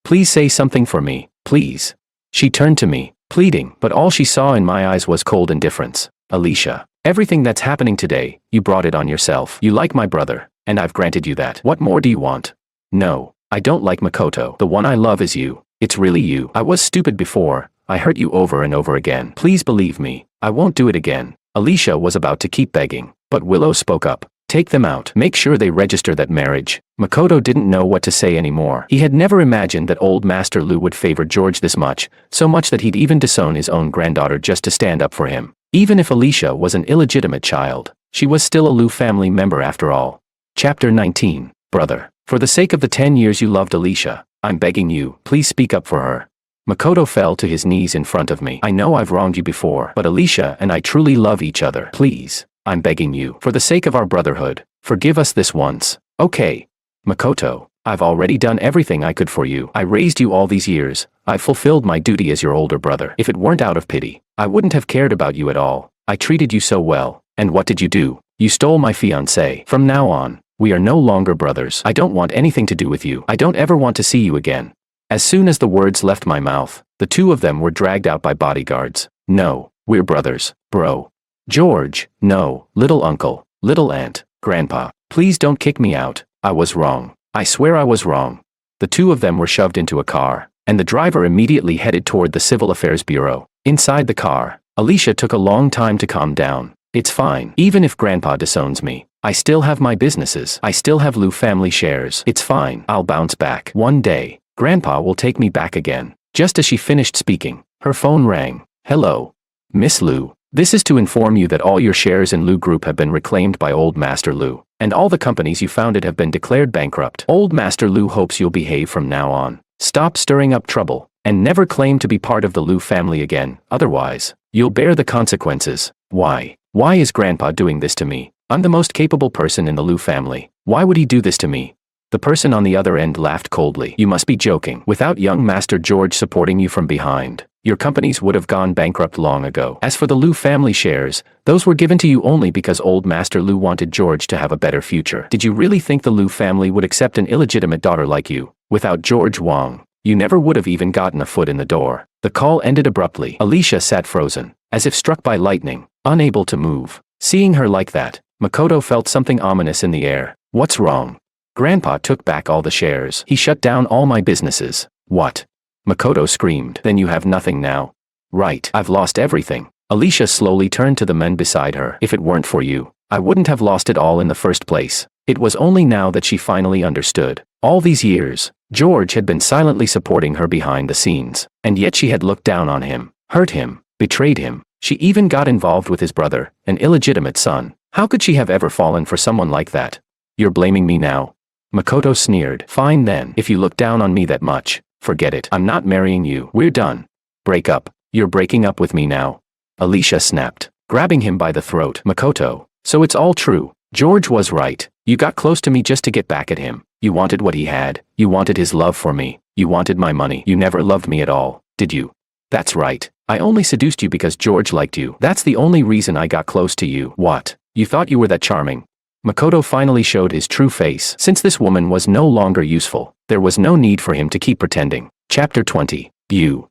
please say something for me, please. She turned to me, pleading, but all she saw in my eyes was cold indifference. Alicia, everything that's happening today, you brought it on yourself. You like my brother, and I've granted you that. What more do you want? No, I don't like Makoto. The one I love is you. It's really you. I was stupid before. I hurt you over and over again. Please believe me. I won't do it again. Alicia was about to keep begging, but Willow spoke up. Take them out. Make sure they register that marriage. Makoto didn't know what to say anymore. He had never imagined that Old Master Lu would favor George this much, so much that he'd even disown his own granddaughter just to stand up for him. Even if Alicia was an illegitimate child, she was still a Lu family member after all. Chapter 19. Brother, for the sake of the 10 years you loved Alicia, I'm begging you, please speak up for her. Makoto fell to his knees in front of me. I know I've wronged you before, but Alicia and I truly love each other. Please, I'm begging you, for the sake of our brotherhood, forgive us this once. Okay. Makoto, I've already done everything I could for you. I raised you all these years. I've fulfilled my duty as your older brother. If it weren't out of pity, I wouldn't have cared about you at all. I treated you so well. And what did you do? You stole my fiancée. From now on, we are no longer brothers. I don't want anything to do with you. I don't ever want to see you again. As soon as the words left my mouth, the two of them were dragged out by bodyguards. No, we're brothers, bro. George, no, little uncle, little aunt, grandpa, please don't kick me out. I was wrong. I swear I was wrong. The two of them were shoved into a car, and the driver immediately headed toward the Civil Affairs Bureau. Inside the car, Alicia took a long time to calm down. It's fine. Even if grandpa disowns me, I still have my businesses. I still have Lu family shares. It's fine. I'll bounce back. One day, grandpa will take me back again. Just as she finished speaking, her phone rang. Hello. Miss Lu. This is to inform you that all your shares in Lu Group have been reclaimed by Old Master Lu, and all the companies you founded have been declared bankrupt. Old Master Lu hopes you'll behave from now on. Stop stirring up trouble, and never claim to be part of the Lu family again, otherwise, you'll bear the consequences. Why? Why is grandpa doing this to me? I'm the most capable person in the Lu family. Why would he do this to me? The person on the other end laughed coldly. You must be joking. Without young Master George supporting you from behind, your companies would have gone bankrupt long ago. As for the Lu family shares, those were given to you only because Old Master Lu wanted George to have a better future. Did you really think the Lu family would accept an illegitimate daughter like you? Without George Wang, you never would have even gotten a foot in the door. The call ended abruptly. Alicia sat frozen. as if struck by lightning, unable to move. Seeing her like that, Makoto felt something ominous in the air. What's wrong? Grandpa took back all the shares. He shut down all my businesses. What? Makoto screamed. Then you have nothing now? Right. I've lost everything. Alicia slowly turned to the men beside her. If it weren't for you, I wouldn't have lost it all in the first place. It was only now that she finally understood. All these years, George had been silently supporting her behind the scenes, and yet she had looked down on him, hurt him, betrayed him. She even got involved with his brother, an illegitimate son. How could she have ever fallen for someone like that? You're blaming me now? Makoto sneered. Fine then, if you look down on me that much, forget it. I'm not marrying you. We're done. Break up. You're breaking up with me now. Alicia snapped, grabbing him by the throat. Makoto, so it's all true. George was right. You got close to me just to get back at him. You wanted what he had. You wanted his love for me. You wanted my money. You never loved me at all, did you? That's right. I only seduced you because George liked you. That's the only reason I got close to you. What? You thought you were that charming? Makoto finally showed his true face. Since this woman was no longer useful, there was no need for him to keep pretending. Chapter 20. You.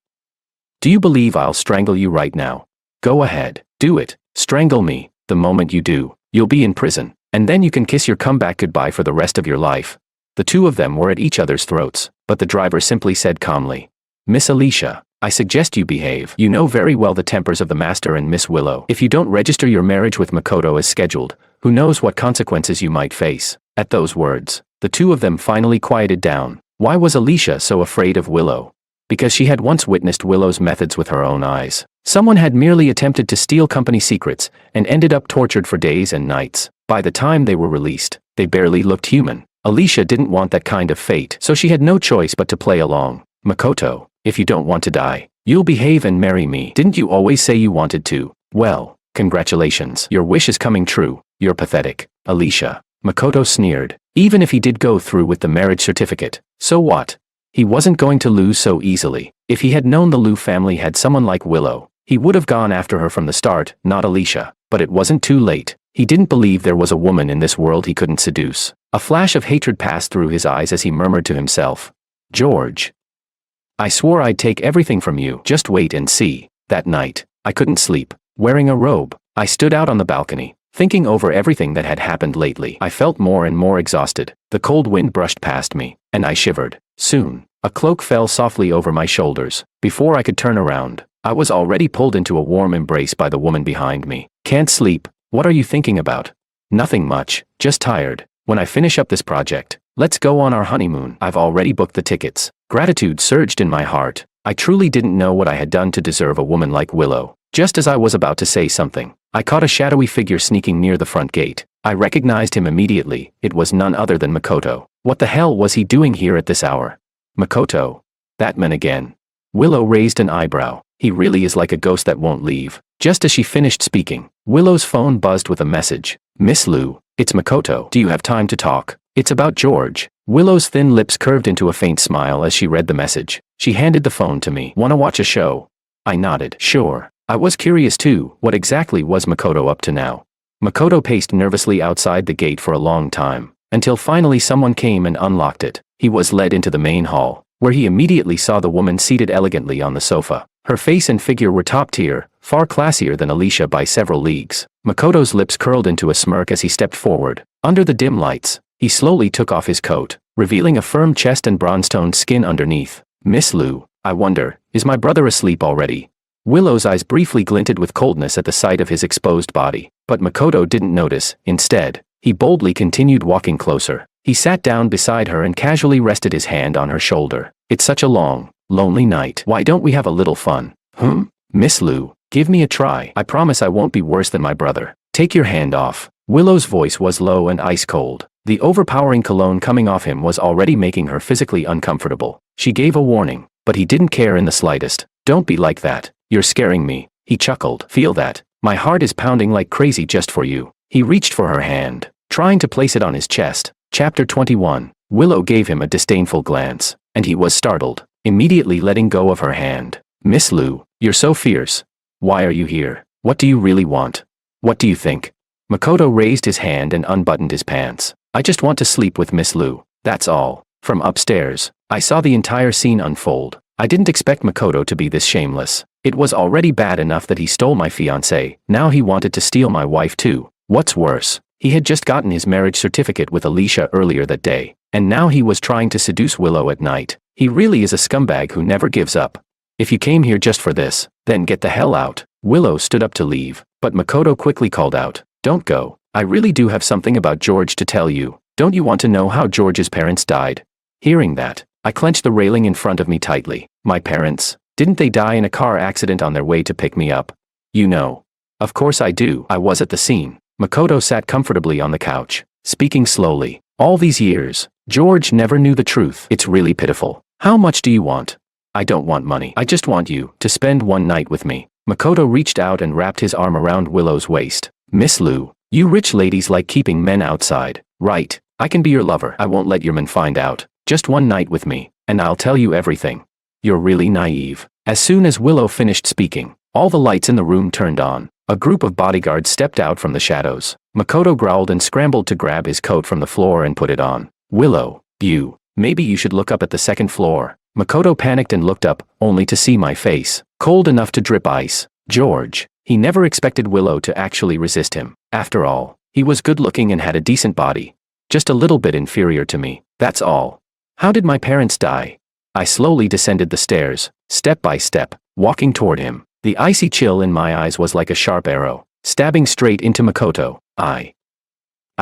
Do you believe I'll strangle you right now? Go ahead. Do it. Strangle me. The moment you do, you'll be in prison, and then you can kiss your comeback goodbye for the rest of your life. The two of them were at each other's throats, but the driver simply said calmly, Miss Alicia, I suggest you behave. You know very well the tempers of the master and Miss Willow. If you don't register your marriage with Makoto as scheduled, who knows what consequences you might face. At those words, the two of them finally quieted down. Why was Alicia so afraid of Willow? Because she had once witnessed Willow's methods with her own eyes. Someone had merely attempted to steal company secrets and ended up tortured for days and nights. By the time they were released, they barely looked human. Alicia didn't want that kind of fate, so she had no choice but to play along. Makoto, if you don't want to die, you'll behave and marry me. Didn't you always say you wanted to? Well, congratulations. Your wish is coming true. You're pathetic, Alicia. Makoto sneered. Even if he did go through with the marriage certificate, so what? He wasn't going to lose so easily. If he had known the Liu family had someone like Willow, he would have gone after her from the start, not Alicia. But it wasn't too late. He didn't believe there was a woman in this world he couldn't seduce. A flash of hatred passed through his eyes as he murmured to himself, George. I swore I'd take everything from you. Just wait and see. That night, I couldn't sleep. Wearing a robe, I stood out on the balcony, thinking over everything that had happened lately. I felt more and more exhausted. The cold wind brushed past me, and I shivered. Soon, a cloak fell softly over my shoulders. Before I could turn around, I was already pulled into a warm embrace by the woman behind me. Can't sleep. What are you thinking about? Nothing much, just tired. When I finish up this project, let's go on our honeymoon. I've already booked the tickets. Gratitude surged in my heart. I truly didn't know what I had done to deserve a woman like Willow. Just as I was about to say something, I caught a shadowy figure sneaking near the front gate. I recognized him immediately. It was none other than Makoto. What the hell was he doing here at this hour? Makoto. That man again. Willow raised an eyebrow. He really is like a ghost that won't leave. Just as she finished speaking, Willow's phone buzzed with a message. Miss Liu, it's Makoto. Do you have time to talk? It's about George. Willow's thin lips curved into a faint smile as she read the message. She handed the phone to me. Wanna watch a show? I nodded. Sure. I was curious too. What exactly was Makoto up to now? Makoto paced nervously outside the gate for a long time, until finally someone came and unlocked it. He was led into the main hall, where he immediately saw the woman seated elegantly on the sofa. Her face and figure were top tier, far classier than Alicia by several leagues. Makoto's lips curled into a smirk as he stepped forward. Under the dim lights, he slowly took off his coat, revealing a firm chest and bronze-toned skin underneath. Miss Liu, I wonder, is my brother asleep already? Willow's eyes briefly glinted with coldness at the sight of his exposed body, but Makoto didn't notice. Instead, he boldly continued walking closer. He sat down beside her and casually rested his hand on her shoulder. It's such a long, lonely night. Why don't we have a little fun? Miss Liu, give me a try. I promise I won't be worse than my brother. Take your hand off. Willow's voice was low and ice cold. The overpowering cologne coming off him was already making her physically uncomfortable. She gave a warning, but he didn't care in the slightest. Don't be like that. You're scaring me. He chuckled. Feel that? My heart is pounding like crazy just for you. He reached for her hand, trying to place it on his chest. Chapter 21. Willow gave him a disdainful glance, and he was startled, immediately letting go of her hand. Miss Liu, you're so fierce. Why are you here? What do you really want? What do you think? Makoto raised his hand and unbuttoned his pants. I just want to sleep with Miss Liu. That's all. From upstairs, I saw the entire scene unfold. I didn't expect Makoto to be this shameless. It was already bad enough that he stole my fiancée, now he wanted to steal my wife too. What's worse, he had just gotten his marriage certificate with Alicia earlier that day, and now he was trying to seduce Willow at night. He really is a scumbag who never gives up. If you came here just for this, then get the hell out. Willow stood up to leave, but Makoto quickly called out, "Don't go. I really do have something about George to tell you. Don't you want to know how George's parents died?" Hearing that, I clenched the railing in front of me tightly. My parents? Didn't they die in a car accident on their way to pick me up? You know. Of course I do. I was at the scene. Makoto sat comfortably on the couch, speaking slowly. All these years, George never knew the truth. It's really pitiful. How much do you want? I don't want money. I just want you to spend one night with me. Makoto reached out and wrapped his arm around Willow's waist. Miss Liu, you rich ladies like keeping men outside, right? I can be your lover. I won't let your men find out. Just one night with me, and I'll tell you everything. You're really naive. As soon as Willow finished speaking, all the lights in the room turned on. A group of bodyguards stepped out from the shadows. Makoto growled and scrambled to grab his coat from the floor and put it on. Willow, maybe you should look up at the second floor. Makoto panicked and looked up, only to see my face, cold enough to drip ice. George. He never expected Willow to actually resist him. After all, he was good-looking and had a decent body. Just a little bit inferior to me, that's all. How did my parents die? I slowly descended the stairs, step by step, walking toward him. The icy chill in my eyes was like a sharp arrow, stabbing straight into Makoto. I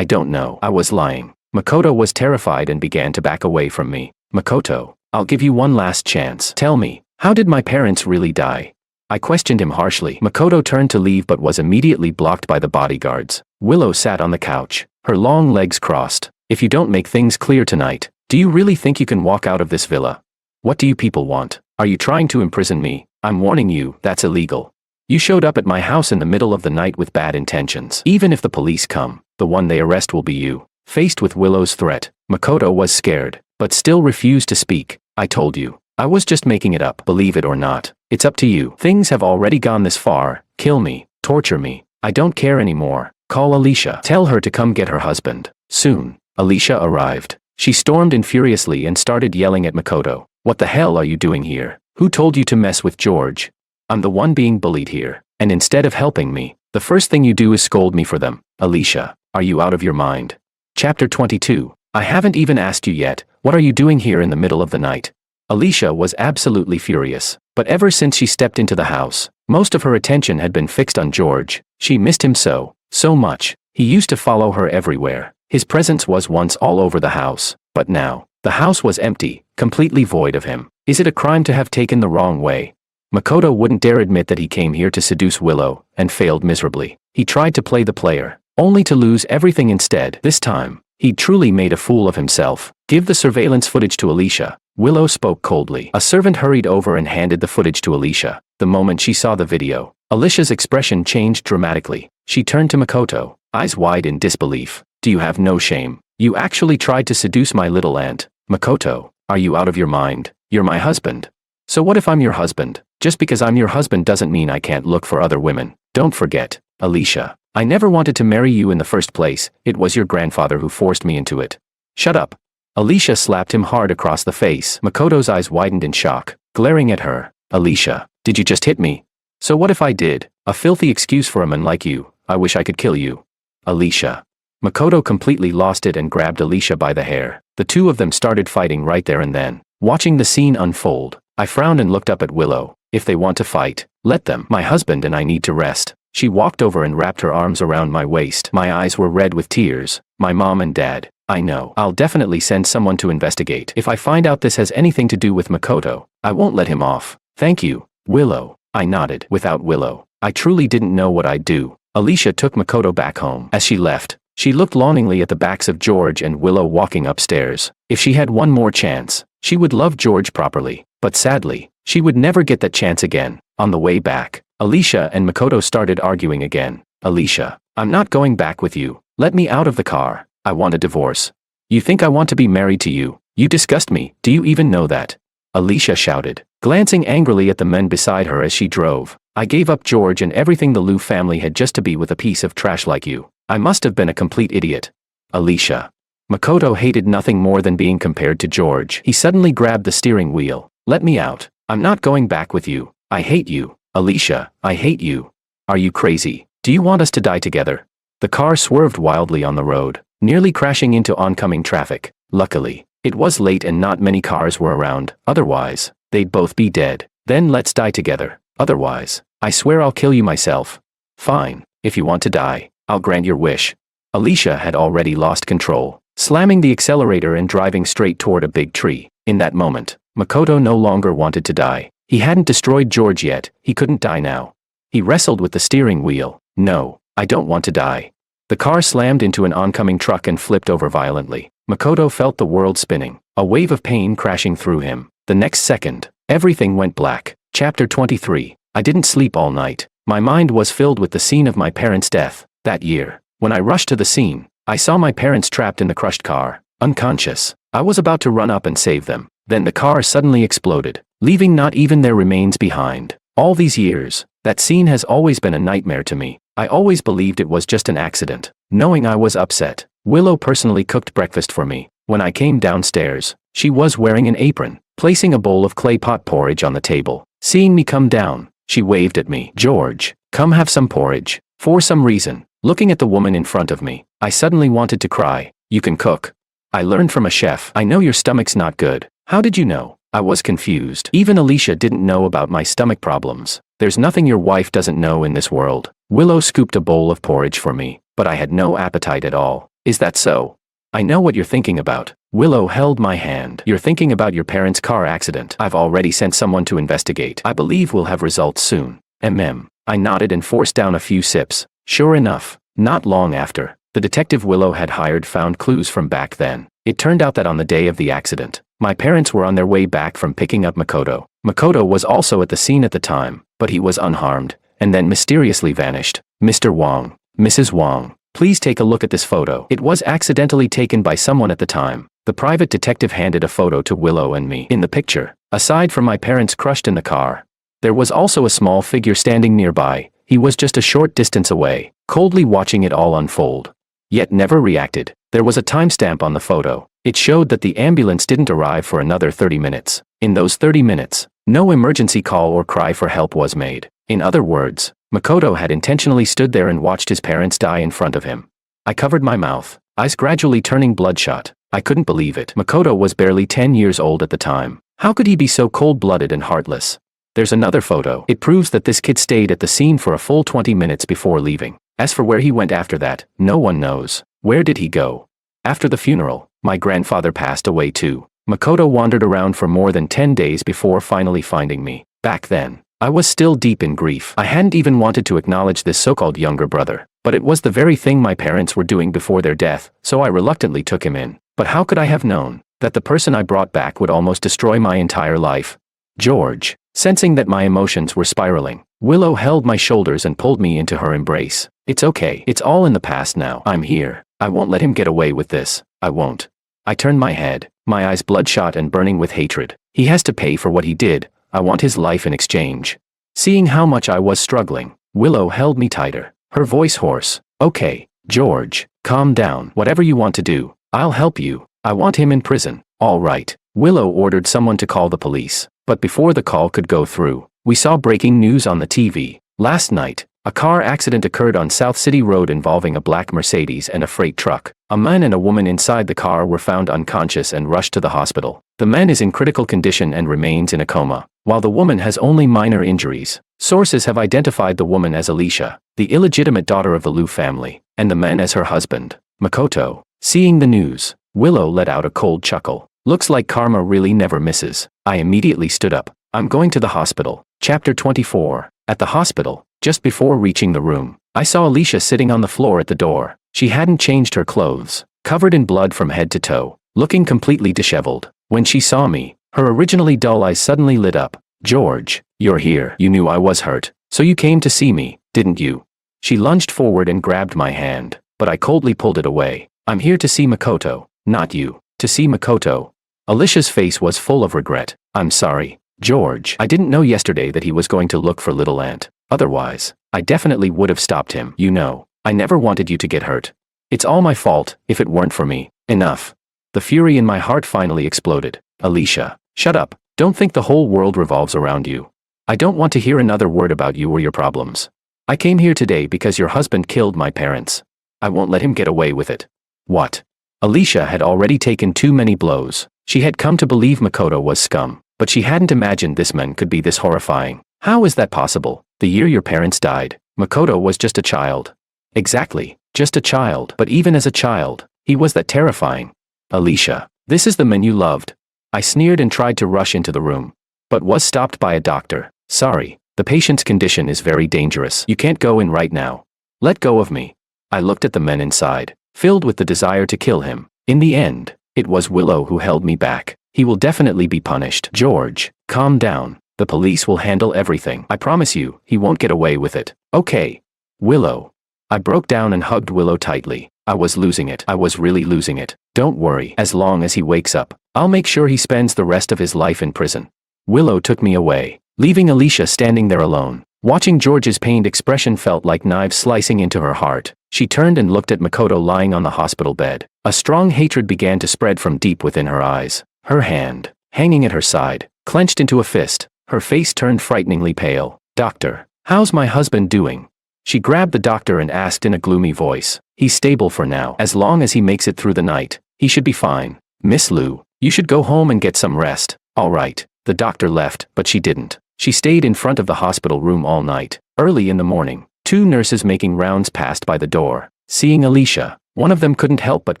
don't know. I was lying. Makoto was terrified and began to back away from me. Makoto, I'll give you one last chance. Tell me, how did my parents really die? I questioned him harshly. Makoto turned to leave but was immediately blocked by the bodyguards. Willow sat on the couch, her long legs crossed. If you don't make things clear tonight, do you really think you can walk out of this villa? What do you people want? Are you trying to imprison me? I'm warning you, that's illegal. You showed up at my house in the middle of the night with bad intentions. Even if the police come, the one they arrest will be you. Faced with Willow's threat, Makoto was scared, but still refused to speak. I told you. I was just making it up. Believe it or not, it's up to you. Things have already gone this far. Kill me. Torture me. I don't care anymore. Call Alicia. Tell her to come get her husband. Soon. Alicia arrived. She stormed in furiously and started yelling at Makoto. What the hell are you doing here? Who told you to mess with George? I'm the one being bullied here. And instead of helping me, the first thing you do is scold me for them. Alicia, are you out of your mind? Chapter 22. I haven't even asked you yet, what are you doing here in the middle of the night? Alicia was absolutely furious, but ever since she stepped into the house, most of her attention had been fixed on George. She missed him so much. He used to follow her everywhere. His presence was once all over the house, but now, the house was empty, completely void of him. Is it a crime to have taken the wrong way? Makoto wouldn't dare admit that he came here to seduce Willow, and failed miserably. He tried to play the player, only to lose everything instead. This time, he truly made a fool of himself. Give the surveillance footage to Alicia. Willow spoke coldly. A servant hurried over and handed the footage to Alicia. The moment she saw the video, Alicia's expression changed dramatically. She turned to Makoto, eyes wide in disbelief. Do you have no shame? You actually tried to seduce my little aunt. Makoto, are you out of your mind? You're my husband. So what if I'm your husband? Just because I'm your husband doesn't mean I can't look for other women. Don't forget, Alicia, I never wanted to marry you in the first place. It was your grandfather who forced me into it. Shut up. Alicia slapped him hard across the face. Makoto's eyes widened in shock, glaring at her. Alicia, did you just hit me? So what if I did? A filthy excuse for a man like you. I wish I could kill you. Alicia. Makoto completely lost it and grabbed Alicia by the hair. The two of them started fighting right there and then. Watching the scene unfold, I frowned and looked up at Willow. If they want to fight, let them. My husband and I need to rest. She walked over and wrapped her arms around my waist. My eyes were red with tears. My mom and dad. I know. I'll definitely send someone to investigate. If I find out this has anything to do with Makoto, I won't let him off. Thank you, Willow. I nodded. Without Willow, I truly didn't know what I'd do. Alicia took Makoto back home. As she left, she looked longingly at the backs of George and Willow walking upstairs. If she had one more chance, she would love George properly. But sadly, she would never get that chance again. On the way back, Alicia and Makoto started arguing again. Alicia, I'm not going back with you. Let me out of the car. I want a divorce. You think I want to be married to you? You disgust me. Do you even know that? Alicia shouted, glancing angrily at the men beside her as she drove. I gave up George and everything the Liu family had just to be with a piece of trash like you. I must have been a complete idiot. Alicia. Makoto hated nothing more than being compared to George. He suddenly grabbed the steering wheel. Let me out. I'm not going back with you. I hate you. Alicia, I hate you. Are you crazy? Do you want us to die together? The car swerved wildly on the road, nearly crashing into oncoming traffic. Luckily, it was late and not many cars were around, otherwise, they'd both be dead. Then let's die together. Otherwise, I swear I'll kill you myself. Fine, if you want to die, I'll grant your wish. Alicia had already lost control, slamming the accelerator and driving straight toward a big tree. In that moment, Makoto no longer wanted to die. He hadn't destroyed George yet, he couldn't die now. He wrestled with the steering wheel. No, I don't want to die. The car slammed into an oncoming truck and flipped over violently. Makoto felt the world spinning, a wave of pain crashing through him. The next second, everything went black. Chapter 23. I didn't sleep all night. My mind was filled with the scene of my parents' death. That year, when I rushed to the scene, I saw my parents trapped in the crushed car, unconscious. I was about to run up and save them. Then the car suddenly exploded, leaving not even their remains behind. All these years, that scene has always been a nightmare to me. I always believed it was just an accident. Knowing I was upset, Willow personally cooked breakfast for me. When I came downstairs, she was wearing an apron, placing a bowl of clay pot porridge on the table. Seeing me come down, she waved at me. George, come have some porridge. For some reason, looking at the woman in front of me, I suddenly wanted to cry. You can cook. I learned from a chef. I know your stomach's not good. How did you know? I was confused. Even Alicia didn't know about my stomach problems. There's nothing your wife doesn't know in this world. Willow scooped a bowl of porridge for me, but I had no appetite at all. Is that so? I know what you're thinking about. Willow held my hand. You're thinking about your parents' car accident. I've already sent someone to investigate. I believe we'll have results soon. I nodded and forced down a few sips. Sure enough, not long after, the detective Willow had hired found clues from back then. It turned out that on the day of the accident, my parents were on their way back from picking up Makoto. Makoto was also at the scene at the time, but he was unharmed, and then mysteriously vanished. Mr. Wong, Mrs. Wong, please take a look at this photo. It was accidentally taken by someone at the time. The private detective handed a photo to Willow and me. In the picture, aside from my parents crushed in the car, there was also a small figure standing nearby. He was just a short distance away, coldly watching it all unfold. Yet never reacted. There was a timestamp on the photo. It showed that the ambulance didn't arrive for another 30 minutes. In those 30 minutes, no emergency call or cry for help was made. In other words, Makoto had intentionally stood there and watched his parents die in front of him. I covered my mouth, eyes gradually turning bloodshot. I couldn't believe it. Makoto was barely 10 years old at the time. How could he be so cold-blooded and heartless? There's another photo. It proves that this kid stayed at the scene for a full 20 minutes before leaving. As for where he went after that, no one knows. Where did he go? After the funeral, my grandfather passed away too. Makoto wandered around for more than 10 days before finally finding me. Back then, I was still deep in grief. I hadn't even wanted to acknowledge this so-called younger brother, but it was the very thing my parents were doing before their death, so I reluctantly took him in. But how could I have known that the person I brought back would almost destroy my entire life? George. Sensing that my emotions were spiraling, Willow held my shoulders and pulled me into her embrace. It's okay. It's all in the past now. I'm here. I won't let him get away with this. I won't. I turned my head, my eyes bloodshot and burning with hatred. He has to pay for what he did. I want his life in exchange. Seeing how much I was struggling, Willow held me tighter, her voice hoarse. Okay, George, calm down. Whatever you want to do, I'll help you. I want him in prison. All right. Willow ordered someone to call the police. But before the call could go through, we saw breaking news on the TV. Last night, a car accident occurred on South City Road involving a black Mercedes and a freight truck. A man and a woman inside the car were found unconscious and rushed to the hospital. The man is in critical condition and remains in a coma, while the woman has only minor injuries. Sources have identified the woman as Alicia, the illegitimate daughter of the Liu family, and the man as her husband, Makoto. Seeing the news, Willow let out a cold chuckle. Looks like karma really never misses. I immediately stood up. I'm going to the hospital. Chapter 24. At the hospital, just before reaching the room, I saw Alicia sitting on the floor at the door. She hadn't changed her clothes, covered in blood from head to toe, looking completely disheveled. When she saw me, her originally dull eyes suddenly lit up. George, you're here. You knew I was hurt, so you came to see me, didn't you? She lunged forward and grabbed my hand, but I coldly pulled it away. I'm here to see Makoto, not you. To see Makoto. Alicia's face was full of regret. I'm sorry, George. I didn't know yesterday that he was going to look for little Aunt. Otherwise, I definitely would have stopped him. You know, I never wanted you to get hurt. It's all my fault, if it weren't for me. Enough. The fury in my heart finally exploded. Alicia, shut up. Don't think the whole world revolves around you. I don't want to hear another word about you or your problems. I came here today because your husband killed my parents. I won't let him get away with it. What? Alicia had already taken too many blows. She had come to believe Makoto was scum, but she hadn't imagined this man could be this horrifying. How is that possible? The year your parents died, Makoto was just a child. Exactly, just a child. But even as a child, he was that terrifying. Alicia, this is the man you loved. I sneered and tried to rush into the room, but was stopped by a doctor. Sorry, the patient's condition is very dangerous. You can't go in right now. Let go of me. I looked at the men inside, filled with the desire to kill him. In the end, it was Willow who held me back. He will definitely be punished. George, calm down. The police will handle everything. I promise you, he won't get away with it. Okay. Willow. I broke down and hugged Willow tightly. I was losing it. I was really losing it. Don't worry. As long as he wakes up, I'll make sure he spends the rest of his life in prison. Willow took me away, leaving Alicia standing there alone. Watching George's pained expression felt like knives slicing into her heart. She turned and looked at Makoto lying on the hospital bed. A strong hatred began to spread from deep within her eyes. Her hand, hanging at her side, clenched into a fist. Her face turned frighteningly pale. Doctor, how's my husband doing? She grabbed the doctor and asked in a gloomy voice. He's stable for now. As long as he makes it through the night, he should be fine. Miss Liu, you should go home and get some rest. All right. The doctor left, but she didn't. She stayed in front of the hospital room all night. Early in the morning, two nurses making rounds passed by the door. Seeing Alicia, one of them couldn't help but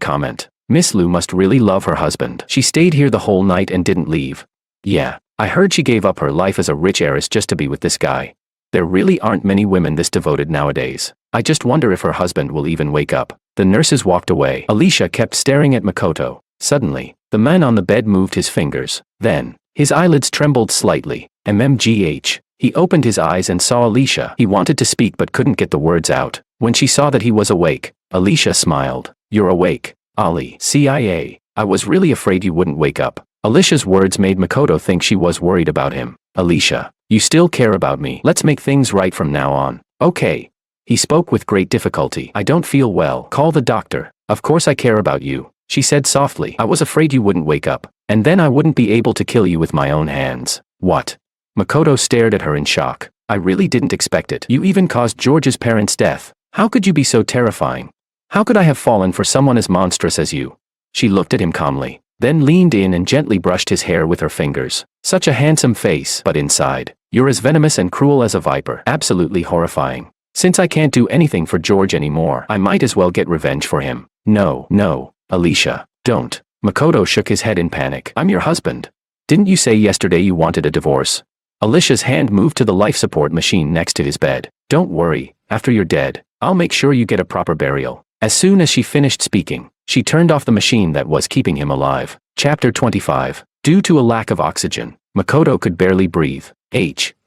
comment. Miss Liu must really love her husband. She stayed here the whole night and didn't leave. Yeah, I heard she gave up her life as a rich heiress just to be with this guy. There really aren't many women this devoted nowadays. I just wonder if her husband will even wake up. The nurses walked away. Alicia kept staring at Makoto. Suddenly, the man on the bed moved his fingers. Then, his eyelids trembled slightly. MMGH. He opened his eyes and saw Alicia. He wanted to speak but couldn't get the words out. When she saw that he was awake, Alicia smiled. You're awake, Ali. CIA. I was really afraid you wouldn't wake up. Alicia's words made Makoto think she was worried about him. Alicia, you still care about me. Let's make things right from now on. Okay. He spoke with great difficulty. I don't feel well. Call the doctor. Of course I care about you, she said softly. I was afraid you wouldn't wake up, and then I wouldn't be able to kill you with my own hands. What? Makoto stared at her in shock. I really didn't expect it. You even caused George's parents' death. How could you be so terrifying? How could I have fallen for someone as monstrous as you? She looked at him calmly, then leaned in and gently brushed his hair with her fingers. Such a handsome face, but inside, you're as venomous and cruel as a viper. Absolutely horrifying. Since I can't do anything for George anymore, I might as well get revenge for him. No, Alicia, don't. Makoto shook his head in panic. I'm your husband. Didn't you say yesterday you wanted a divorce? Alicia's hand moved to the life support machine next to his bed. Don't worry, after you're dead, I'll make sure you get a proper burial. As soon as she finished speaking, she turned off the machine that was keeping him alive. Chapter 25. Due to a lack of oxygen, Makoto could barely breathe.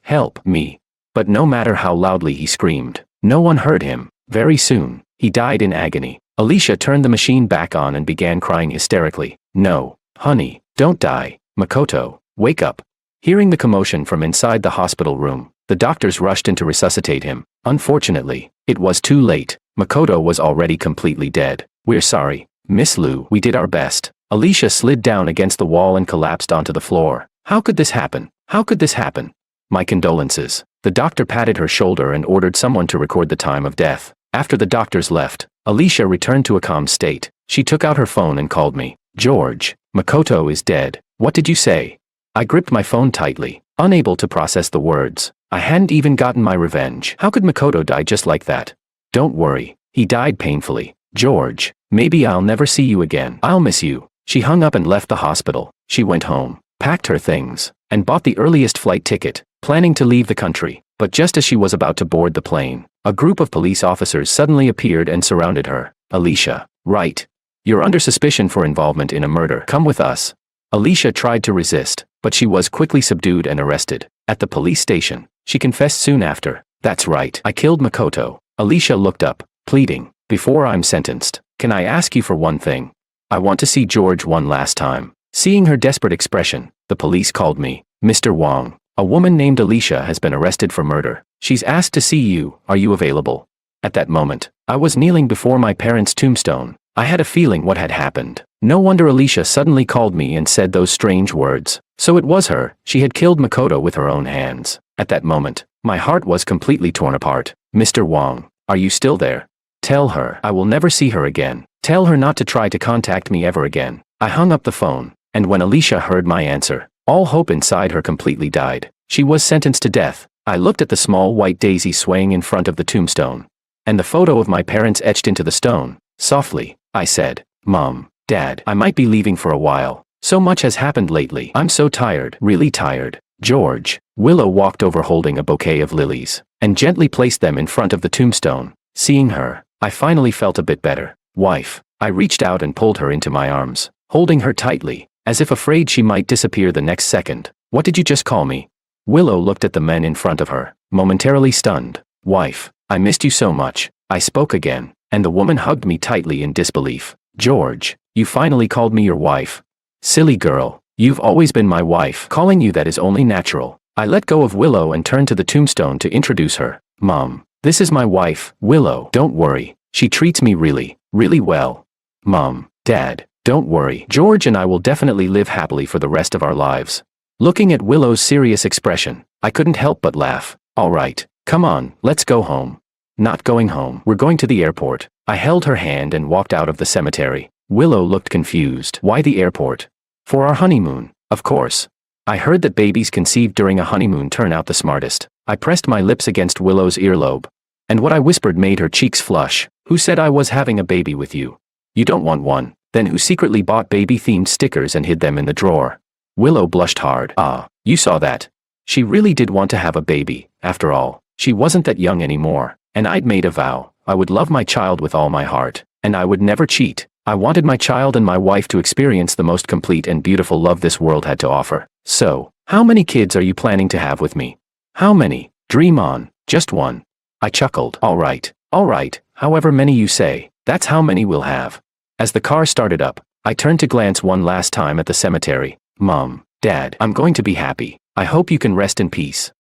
Help me. But no matter how loudly he screamed, no one heard him. Very soon, he died in agony. Alicia turned the machine back on and began crying hysterically. No, honey, don't die. Makoto, wake up. Hearing the commotion from inside the hospital room, the doctors rushed in to resuscitate him. Unfortunately, it was too late. Makoto was already completely dead. We're sorry, Miss Liu. We did our best. Alicia slid down against the wall and collapsed onto the floor. How could this happen? How could this happen? My condolences. The doctor patted her shoulder and ordered someone to record the time of death. After the doctors left, Alicia returned to a calm state. She took out her phone and called me. George, Makoto is dead. What did you say? I gripped my phone tightly, unable to process the words. I hadn't even gotten my revenge. How could Makoto die just like that? Don't worry, he died painfully. George, maybe I'll never see you again. I'll miss you. She hung up and left the hospital. She went home, packed her things, and bought the earliest flight ticket, planning to leave the country. But just as she was about to board the plane, a group of police officers suddenly appeared and surrounded her. Alicia, right. You're under suspicion for involvement in a murder. Come with us. Alicia tried to resist, but she was quickly subdued and arrested. At the police station, she confessed soon after. That's right. I killed Makoto. Alicia looked up, pleading. Before I'm sentenced, can I ask you for one thing? I want to see George one last time. Seeing her desperate expression, the police called me. Mr. Wong, a woman named Alicia has been arrested for murder. She's asked to see you. Are you available? At that moment, I was kneeling before my parents' tombstone. I had a feeling what had happened No wonder Alicia suddenly called me and said those strange words. So it was her. She had killed Makoto with her own hands. At that moment, my heart was completely torn apart. Mr. Wong, are you still there? Tell her I will never see her again. Tell her not to try to contact me ever again. I hung up the phone, and when Alicia heard my answer, all hope inside her completely died. She was sentenced to death. I looked at the small white daisy swaying in front of the tombstone, and the photo of my parents etched into the stone. Softly, I said, Mom, Dad, I might be leaving for a while. So much has happened lately. I'm so tired, really tired. George. Willow walked over holding a bouquet of lilies, and gently placed them in front of the tombstone. Seeing her, I finally felt a bit better. Wife. I reached out and pulled her into my arms, holding her tightly, as if afraid she might disappear the next second. What did you just call me? Willow looked at the men in front of her, momentarily stunned. Wife, I missed you so much. I spoke again, and the woman hugged me tightly in disbelief. George, you finally called me your wife. Silly girl, you've always been my wife. Calling you that is only natural. I let go of Willow and turned to the tombstone to introduce her. Mom, this is my wife, Willow. Don't worry, she treats me really, really well. Mom, Dad, don't worry. George and I will definitely live happily for the rest of our lives. Looking at Willow's serious expression, I couldn't help but laugh. All right, come on, let's go home. Not going home. We're going to the airport. I held her hand and walked out of the cemetery. Willow looked confused. Why the airport? For our honeymoon, of course. I heard that babies conceived during a honeymoon turn out the smartest. I pressed my lips against Willow's earlobe, and what I whispered made her cheeks flush. Who said I was having a baby with you? You don't want one. Then who secretly bought baby-themed stickers and hid them in the drawer? Willow blushed hard. Ah, you saw that. She really did want to have a baby. After all, she wasn't that young anymore, and I'd made a vow. I would love my child with all my heart, and I would never cheat. I wanted my child and my wife to experience the most complete and beautiful love this world had to offer. So, how many kids are you planning to have with me? How many? Dream on. Just one. I chuckled. All right, however many you say, that's how many we'll have. As the car started up, I turned to glance one last time at the cemetery. Mom, Dad, I'm going to be happy. I hope you can rest in peace.